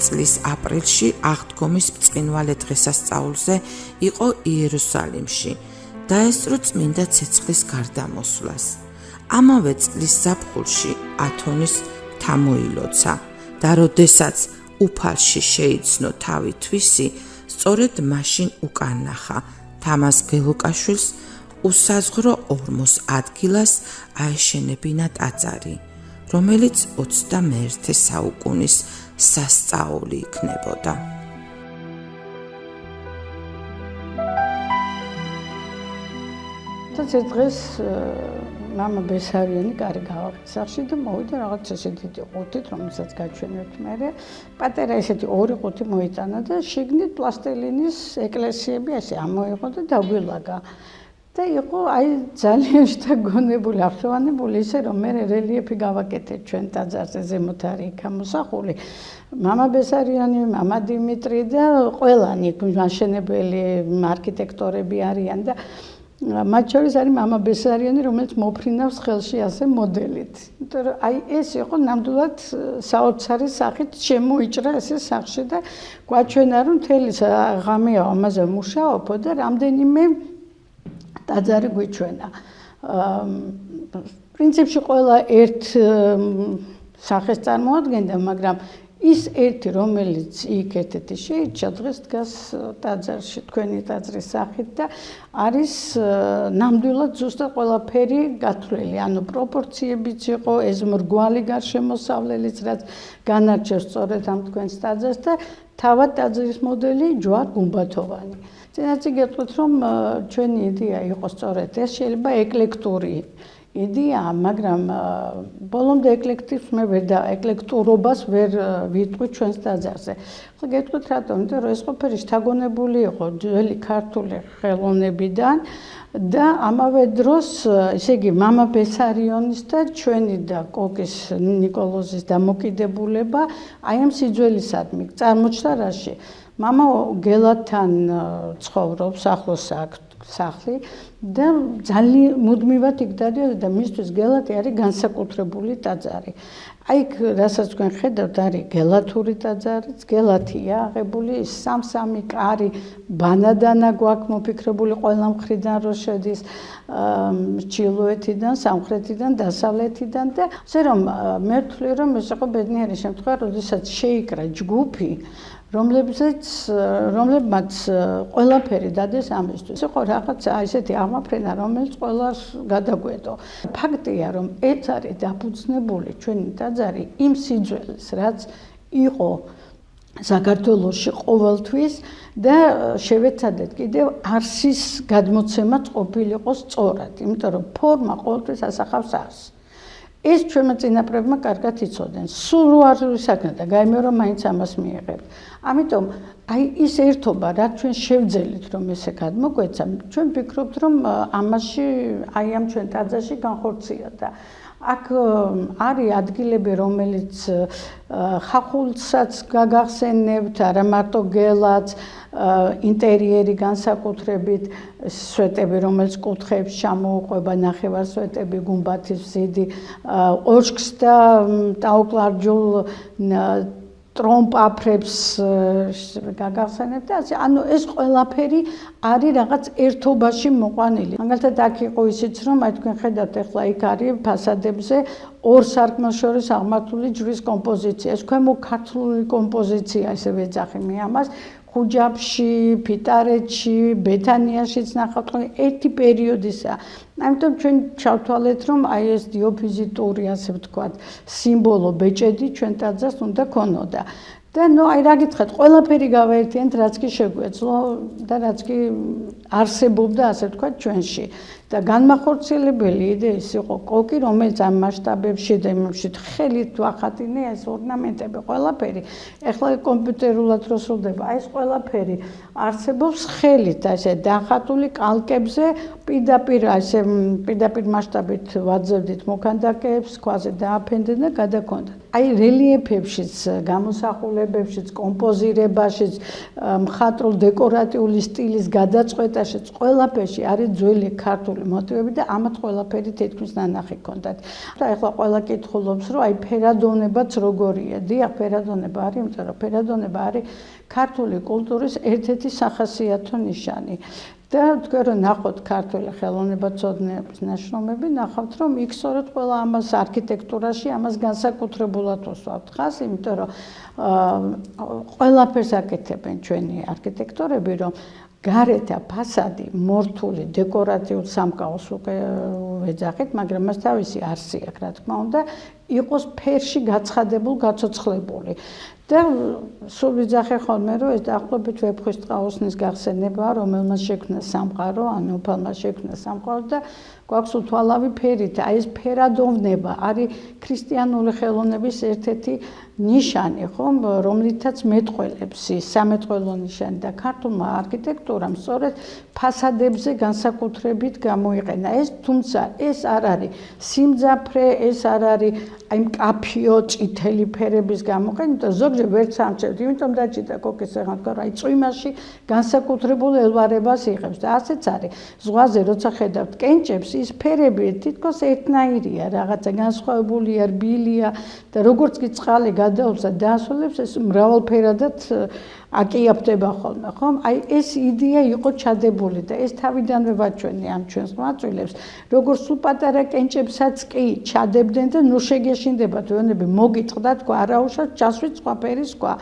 A: წლის აპრილში აღდგომის ბრწყინვალე დღესასწაულზე იყო იერუსალიმში, დაესწრო წმინდა ცეცხლის გარდამოსვლას. ამავე წლის ზაფხულში ათონის მთა მოილოცა და როდესაც უფალში შეიცნო თავი თვისი, სწორედ მაშინ უკან ნახა თამაზ გელუკაშვილს უსაზღრო ორმოს ადგილას აეშენებინა ტაძარი, რომელიც 21 საუკუნის სასწაული იქნებოდა.
H: ეს დღეს მამა ბესარიანი კარი გავაღეს სახში და მოვიდა რაღაც ესეთი ყუთით, რომელსაც გაჩვენებთ მე. პატარა ესეთი ორი ყუთი მოიტანა და შიგნით პლასტილინის ეკლესიები ასე ამოიღო და დაგვილაგა. და იყო აი ძალიან შთაგონებული, აღსვანებული ისე რომ მე რელიეფი გავაკეთეთ ჩვენ ტაძარზე, ზემოთ არის იქ ამოსახული. მამა ბესარიანი, მამა დიმიტრი და ყველანი მაშენებელი არქიტექტორები არიან და მათ შორის არის მამა ბესარიანი, რომელიც მოფრინავს ხელში ასე მოდელით. იმიტომ რომ აი ეს იყო ნამდვილად საოცარი სახით შემოიჭრა ესე სახში და გვაჩვენა რომ მთელი ღამეა ამაზე მუშაობო და რამდენიმე ტაძარი გვიჩვენა. პრინციპში ყველა ერთ სახეს წარმოადგენდა, მაგრამ ის ერთი, რომელიც იქ ერთ-ერთი შეიჭრა, დღეს დგას ტაძარში, თქვენი ტაძრის სახით და არის ნამდვილად ზუსტად ყველაფერი გათვლილი, ანუ პროპორციებიც იყო, ეს მრგვალი გარშემოსავლელიც, რაც განარჩევს სწორედ ამ თქვენს ტაძარს და თავად ტაძრის მოდელი ჯვარ-გუმბათოვანი. წინასწარ გეტყვით, რომ ჩვენი იდეა იყო სწორედ ეს, შეიძლება ეკლექტური იდეა, მაგრამ ბოლომდე ეკლექტურობას ვერ ვიტყვი ჩვენს ტაძარზე. ხო გეტყვით რატომ? იმიტომ რომ ეს ყოფილი შთაგონებული იყო ძველი ქართული ხელოვნებიდან და ამავე დროს, ესე იგი, მამა ბესარიონის და ჩვენი და კოკის ნიკოლოზის დამოკიდებულება აი ამ სიძველისადმი წარმოჩნდა რაში? მამა გელათთან ცხოვრობს, ახლოს აქვს სახლი და ძალიან მუდმივად იქ დადიოდა და მისთვის გელათი არის განსაკუთრებული ტაძარი. აი რასაც თქვენ ხედავთ, არის გელათური ტაძარიც, გელათია აღებული, სამ-სამი კარი, ბანადანა გვაქვს მოფიქრებული ყველა მხრიდან რო შედის, ჩრდილოეთიდან, სამხრეთიდან, დასავლეთიდან და ასე რომ მე ვთვლი რომ ეს იყო ბედნიერი შემთხვევა, როდესაც შეიკრა ჯგუფი რომლებმაც ყველაფერი დადეს ამისთვის. იყო რაღაცა ესეთი აღმაფრენა, რომელიც ყველას გადაგვედო. ფაქტია, რომ ეს არის დაფუძნებული ჩვენი ტაძარი იმ სიძველეს, რაც იყო საქართველოში ყოველთვის და შევეცადეთ კიდევ არსის გადმოცემაც ყოფილიყო სწორად, იმიტომ რომ ფორმა ყოველთვის ასახავს არსს. ეს ჩვენმა წინაპრებმა კარგად იცოდნენ. სულ რო არ ვისაქმეთ და გაიმეორე რომ მაინც ამას მიიღებთ. ამიტომ აი ის ერთობა, რაც ჩვენ შევძელით რომ ესე გადმოგვეცა, ჩვენ ვფიქრობთ რომ ამაში აი ამ ჩვენ ტაძარში განხორციელდა და აქ არის ადგილები, რომელიც ხახულსაც გაგახსენებთ, არა მარტო გელაც, ინტერიერი განსაკუთრებით, სვეტები, რომელიც კუთხეებს ჩამოუყვება, ნახევარსვეტები, გუმბათის ზიდი, ოშქს და ტაოკლარჯულ ტრომპ-აფრებს გაგახსენებთ და ასე, ანუ ეს ყველაფერი არის რაღაც ერთობაში მოყვანილი. მაგალითად, აქ იყო ისიც, რომ აი თქვენ ხედავთ, ახლა იქ არის ფასადებზე ორ სარკმელს შორის აღმართული ჯვრის კომპოზიცია. ეს ქვემო ქართული კომპოზიცია, ესე ვეძახი მე ამას. ხუჯაბში, ფიტარეთში, ბეთანიაშიც ნახავთ, ერთი პერიოდისა. ამიტომ ჩვენ ჩავთვალეთ, რომ აი ეს დიოფიზიტური, ასე ვთქვათ, სიმბოლო ბეჭედი ჩვენ ტაძარს უნდა ქონოდა. და ნუ აი რა გითხრათ, ყველაფერი გავაერთიანეთ, რაც კი შეგვეძლო და რაც კი არსებობდა, ასე ვთქვათ, ჩვენში. და განმახორციელებელი იდეის იყო კოკი, რომელიც ამ მასშტაბებში და იმებში ხელით ვახატინე ეს ორნამენტები, ყველაფერი. ეხლა კომპიუტერულად რო სრულდება, აი ეს ყველაფერი არსებობს ხელით, ასე დახატული კალკებზე, პირდაპირ მასშტაბით ვაძებდით მოქანდაკეებს, ქვაზე დააფენდეთ და გადაქონდათ. აი რელიეფებშიც, გამოსახულებებშიც, კომპოზირებაშიც, მხატვრულ დეკორატიული სტილის გადაწყვეტაშიც, ყველაფერში არის ძველი ქართული მოტივები და ამათ ყველაფერი თითქმის ნანახი ჰქონდათ. და ეხლა ყველა კითხულობს, რომ აი ფერადონებაც როგორია. დიახ, ფერადონება არის, იმიტომ რომ ფერადონება არის ქართული კულტურის ერთ-ერთი სახასიათო ნიშანი. და თქვენ რომ ნახოთ ქართული ხელოვნებაცოდნეობის ნაშრომები, ნახავთ რომ იქ სწორედ ყველა ამას არქიტექტურაში ამას განსაკუთრებულად უსვამთ ხას, იმიტომ რომ ყველაფერს აკეთებენ ჩვენი არქიტექტორები, რომ გარეთ ფასადი მორთული დეკორატიულ სამკაულს უკვე ვეძახით, მაგრამ მას თავისი არსი აქვს, რა თქმა უნდა, იყოს ფერში გაცხადებულ, გაცოცხლებული. და სულ ვიძახე ხოლმე, რომ ეს დაახლოებით ვეფხვის ტყაოსნის გახსენებაა, რომელმაც შექმნა სამყარო, ანუ უფალმა შექმნა სამყარო და გვაქვს უთვალავი ფერით. აი ეს ფერადოვნება არის ქრისტიანული ხელოვნების ერთ-ერთი ნიშანი, ხომ, რომლითაც მეტყველებს სამეტყველო ნიშანი და ქართულმა არქიტექტურამ სწორედ ფასადებზე განსაკუთრებით გამოიყენა ეს, თუმცა ეს არ არის სიმძაფრე, ეს არ არის აი მკაფიო წითელი ფერების გამოყენება, ზოგჯერ ვერც ამჩნევთ, იმიტომ დაჭირდა კოკის ახლა აი წვიმაში განსაკუთრებულ ელვარებას იღებს და ასეც არის. ზღვაზე როცა ხედავთ კენჭებს, ის ფერები თითქოს ერთნაირია, რაღაცა განსხვავებულია, რბილია და როგორც კი წყალი გადაობს და დაასრულებს, ეს მრავალფერადად აკიაფდება ხოლმე, ხომ? აი ეს იდეა იყო ჩადებული და ეს თავიდანვე ვაჩვენე ამ ჩვენს ყმაწვილებს, როგორც სულ პატარა კენჭებსაც კი ჩადებდნენ და ნუ შეგეშინდებათ ვენები მოგიტყდა თქვა, არაუშავთ ჩასვით სხვა ფერის სხვა.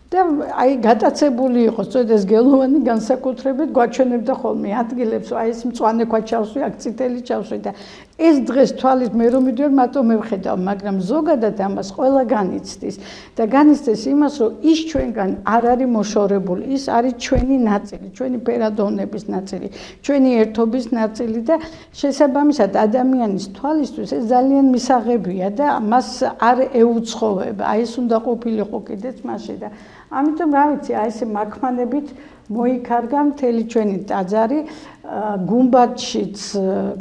H: და აი გატაცებული იყო სწორედ ეს გელოვანი განსაკუთრებით გვაჩვენებდა ხოლმე ადგილებს, აი ეს მწვანე ქვა ჩავსვი, აქ წითელი ჩავსვი და ეს დღეს თვალით მე რომ მიდიოდი, მარტო მე ვხედავ, მაგრამ ზოგადად ამას ყველა განიცდის და განიცდის იმას, რომ ის ჩვენგან არ არის მოშორებული, ის არის ჩვენი ნაწილი, ჩვენი ფერადოვნების ნაწილი, ჩვენი ერთობის ნაწილი და შესაბამისად ადამიანის თვალისთვის ეს ძალიან მისაღებია და მას არ ეუცხოვება, აი ეს უნდა ყოფილიყო კიდეც მასში და ამიტომ რა ვიცი, აი ესე მაქმანებით მოიქარგა მთელი ჩვენი ტაძარი, გუმბათშიც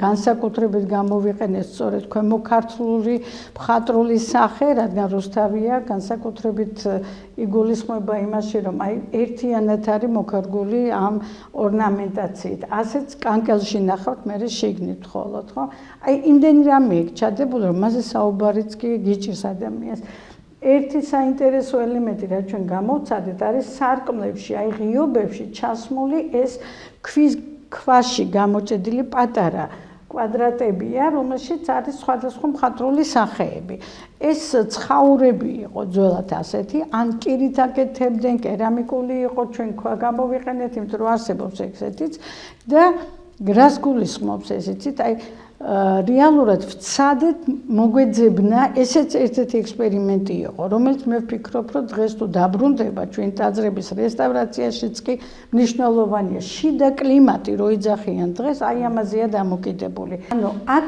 H: განსაკუთრებით გამოვიყენეს სწორედ ქვემოქართლური მხატვრული სახე, რადგან რუსთავია განსაკუთრებით იგულისხმება იმაში, რომ აი ერთიანად არის მოკარგული ამ ორნამენტაციით. ასეც კანკელში ნახავთ, მე შიგნით ხოლოდ, ხო? აი იმდენი რამე იქ ჩადებული, რომ მასე საუბარიც კი გიჭირს ადამიანს. ერთი საინტერესო ელემენტი, რაც ჩვენ გამოვცადეთ, არის სარკმლებში, აი ღიობებში ჩასმული ეს ქვის ქვაში გამოჭედილი პატარა კვადრატებია, რომელშიც არის სხვადასხვა მხატვრული სახეები. ეს ცხაურები იყო ძველად ასეთი, ან კირით აკეთებდნენ, კერამიკული იყო, ჩვენ ქვა გამოვიყენეთ, იმიტომ რომ არსებობს ესეთიც და რას გულისხმობს ეს იცით, აი რეალურად ვცადეთ მოგვეძებნა, ესეც ერთ-ერთი ექსპერიმენტი იყო, რომელიც მე ვფიქრობ, რომ დღეს თუ დაბრუნდება ჩვენ ტაძრების რესტავრაციაშიც კი მნიშვნელოვანია. შიდა კლიმატი რო იძახიან დღეს, აი ამაზეა დამოკიდებული. ანუ აქ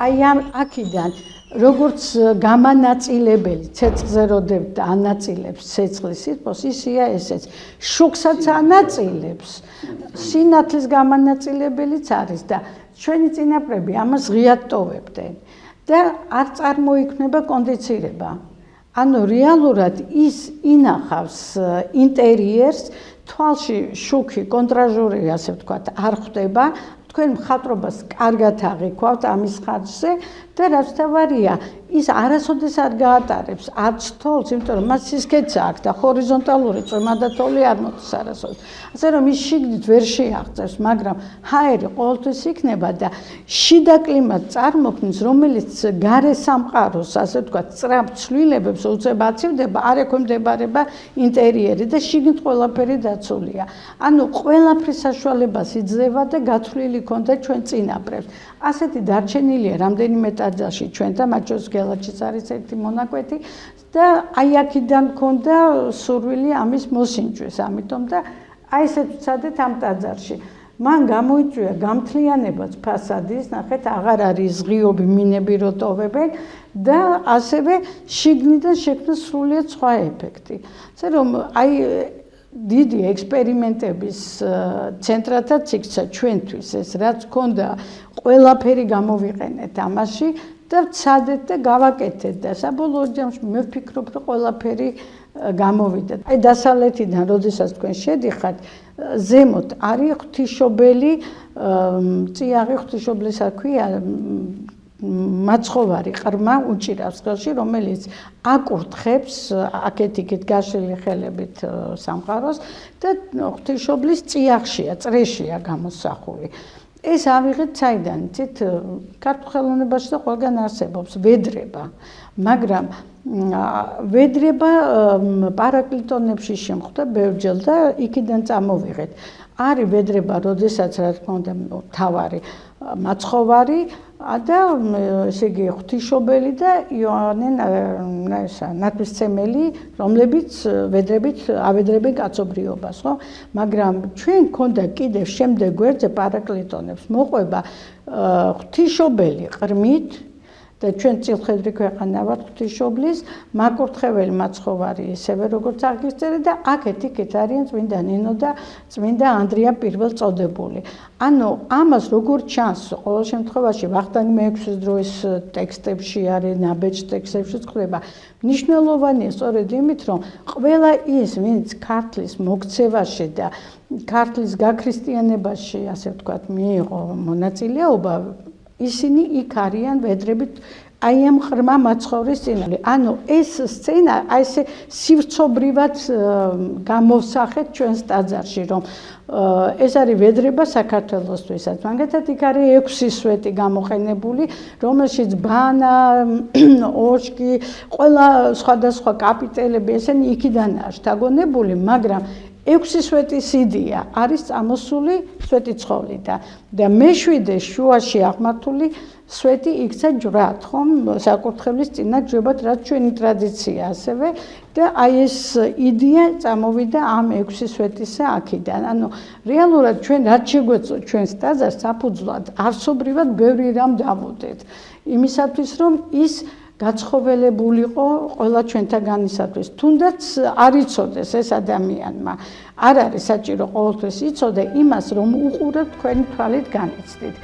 H: აი ამ აქიდან როგორც გამანაწილებელი ცეცხლზე როდებთ და ანაწილებს ცეცხლის სითბოს, ისეა ესეც. შუქსაც ანაწილებს, სინათლის გამანაწილებელიც არის და ჩვენი წინაპრები ამას ღიად ტოვებდნენ და არ წარმოიქმნება კონდიცირება. ანუ რეალურად ის ინახავს ინტერიერს, თვალში შუქი, კონტრაჟური, ასე ვთქვათ, არ ხვდება, თქვენ მხატვრობას კარგად აღიქვავთ ამის ხარჯზე და რაც თავარია, ის არასოდეს არ გაატარებს არც თოლს, იმიტომ რომ მას სისქეც აქვს და ჰორიზონტალური წვემა და თოლი არ მოდის არასოდეს. ასე რომ ის შიგნით ვერ შეაღწევს, მაგრამ ჰაერი ყოველთვის იქნება და შიდა კლიმატს წარმოქმნის, რომელიც გარე სამყაროს, ასე ვთქვათ, სწრაფ ცვლილებებს უწევს აცივდება, არ ექვემდებარება ინტერიერი და შიგნით ყველაფერი დაცულია. ანუ ყველაფრის საშუალებას იძლევა და გათვლილი ქონდა ჩვენ წინაპრებს. ასეთი დარჩენილია რამდენიმე ტაძარში ჩვენ და მათ შორის გელაჩიც არის ერთი მონაკვეთი და აი აქედან ქონდა სურვილი ამის მოსინჯვის, ამიტომ და აი ესეთ ვცადეთ ამ ტაძარში. მან გამოიწვია გამთლიანებაც ფასადის, ნახეთ, აღარ არის ღიობი მინები რო ტოვებენ და ასევე შიგნიდან შექმნა სრულიად სხვა ეფექტი. ასე რომ აი დიდი ექსპერიმენტების ცენტრადაც იქცა ჩვენთვის ეს, რაც ქონდა ყველაფერი გამოვიყენეთ ამაში და ვცადეთ და გავაკეთეთ და საბოლოო ჯამში მე ვფიქრობ, რომ ყველაფერი გამოვიდა. აი დასავლეთიდან, როდესაც თქვენ შედიხართ, ზემოთ არის ღვთისმშობელი, წიაღი ღვთისმშობლისა ქვია, მაცხოვარი ყრმა უჭირავს ხელში, რომელიც აკურთხებს აქეთ-იქით გაშლილი ხელებით სამყაროს და ღვთისმშობლის წიაღშია, წრეშია გამოსახული. ეს ავიღეთ საიდან, იცით, ქართულ ხელოვნებაში და ყველგან არსებობს ვედრება, მაგრამ ვედრება პარაკლიტონებში შემხვდა ბევრჯერ და იქიდან წამოვიღეთ. არის ვედრება, როდესაც რა თქმა უნდა თავარი მაცხოვარი და ესე იგი ღვთისმშობელი და იოანე ნათლისმცემელი, რომლებიც ვედრებით ავედრებენ კაცობრიობას, ხო? მაგრამ ჩვენ გქონდა კიდევ შემდეგ გვერდზე პარაკლიტონებს მოყვება ღვთისმშობელი ყრმით და ჩვენ წილხედრი ქვეყანა ვართ ღვთისმშობლის, მაკურთხეველი მაცხოვარი ისევე როგორც აღგისწერე და აქეთ-იქით არიან წმინდა ნინო და წმინდა ანდრია პირველწოდებული. ანუ ამას როგორ ჩანს ყოველ შემთხვევაში ვახტანგ მეექვსის დროის ტექსტებში არის, ნაბეჭ ტექსტებშიც ხდება. მნიშვნელოვანია სწორედ იმით, რომ ყველა ის, ვინც ქართლის მოქცევაში და ქართლის გაქრისტიანებაში, ასე ვთქვათ, მიიღო მონაწილეობა, ისინი იქ არიან ვედრებით აი ამ ღრმა მაცხოვრის წინაშე. ანუ ეს სცენა აი ესე სივრცობრივად გამოვსახეთ ჩვენს ტაძარში, რომ ეს არის ვედრება საქართველოსთვისაც. მაგალითად, იქ არის 6 სვეტი გამოყენებული, რომელშიც ბანა, ოშკი, ყველა სხვადასხვა კაპიტელები ესენი იქიდანაა შთაგონებული, მაგრამ 6 სვეტის იდეა არის წამოსული სვეტიცხოვლიდან და მე-7 შუაში აღმართული სვეტი იქცა ჯვრად, ხომ, საკურთხევლის წინა ჯვრად, რაც ჩვენი ტრადიცია ასევე და აი ეს იდეა წამოვიდა ამ 6 სვეტისა აქედან. ანუ რეალურად ჩვენ რაც შეგვეძლო ჩვენს ტაძარს საფუძვლად არსობრივად ბევრი რამ დავუდეთ. იმისათვის რომ ის გაცხოველებულიყო ყველა ჩვენთაგანისათვის. თუნდაც არ იცოდეს ეს ადამიანმა. არ არის საჭირო ყოველთვის იცოდე იმას, რომ უყურებთ თქვენი თვალით განიცდით.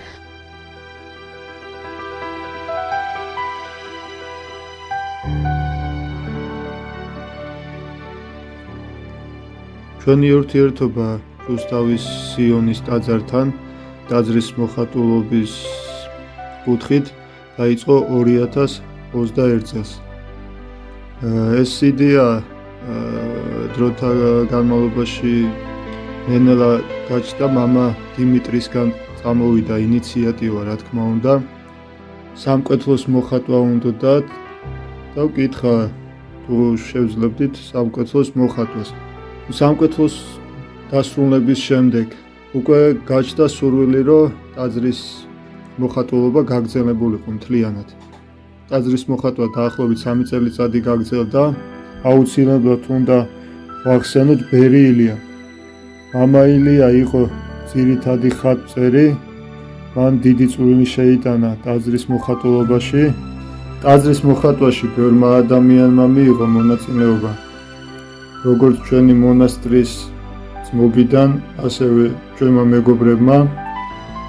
I: ჩვენი ურთიერთობა რუსთავის სიონის ტაძართან ტაძრის მოხატულობის კუთხით დაიწყო 2021 წელს. ეს იდეა დროთა განმავლობაში ნელა გაჩნდა მამა დიმიტრისგან წამოვიდა ინიციატივა, რა თქმა უნდა. სამკვეთლოს მოხატვა უნდათ და ვკითხა თუ შევძლებდით სამკვეთლოს მოხატვას. სამკვეთლოს დასრულების შემდეგ უკვე გაჩნდა სურვილი, რომ ტაძრის მოხატულობა გაგრძელებულიყო მთლიანად. ტაძრის მოხატვა დაახლოებით 3 წელიწადი გაგრძელდა. აუცილებლად უნდა ვახსენოთ ბერი ილია. მამა ილია იყო ძირითადი ხატწერი, მან დიდი წვლილი შეიტანა ტაძრის მოხატულობაში. ტაძრის მოხატვაში ბევრმა ადამიანმა მიიღო მონაწილეობა, როგორც ჩვენი მონასტრის ძმობიდან, ასევე ჩვენმა მეგობრებმა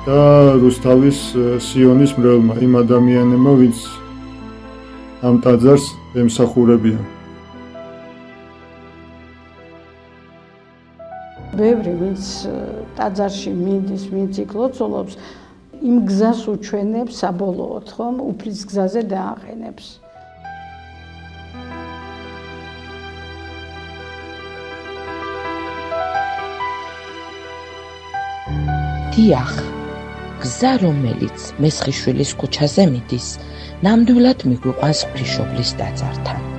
I: და რუსთავის სიონის მრევლმა, იმ ადამიანებმა, ვინც ამ ტაძარს ემსახურებიან.
H: ბევრი ვინც ტაძარში მიდის, ვინც იქ ლოცულობს, იმ გზას უჩვენებს საბოლოოდ, ხომ, უფლის გზაზე დააყენებს.
A: დიახ, გზა რომელიც მესხიშვილის ქუჩაზე მიდის, ნამდვილად მიგვიყვანს ღვთისმშობლის ტაძართან.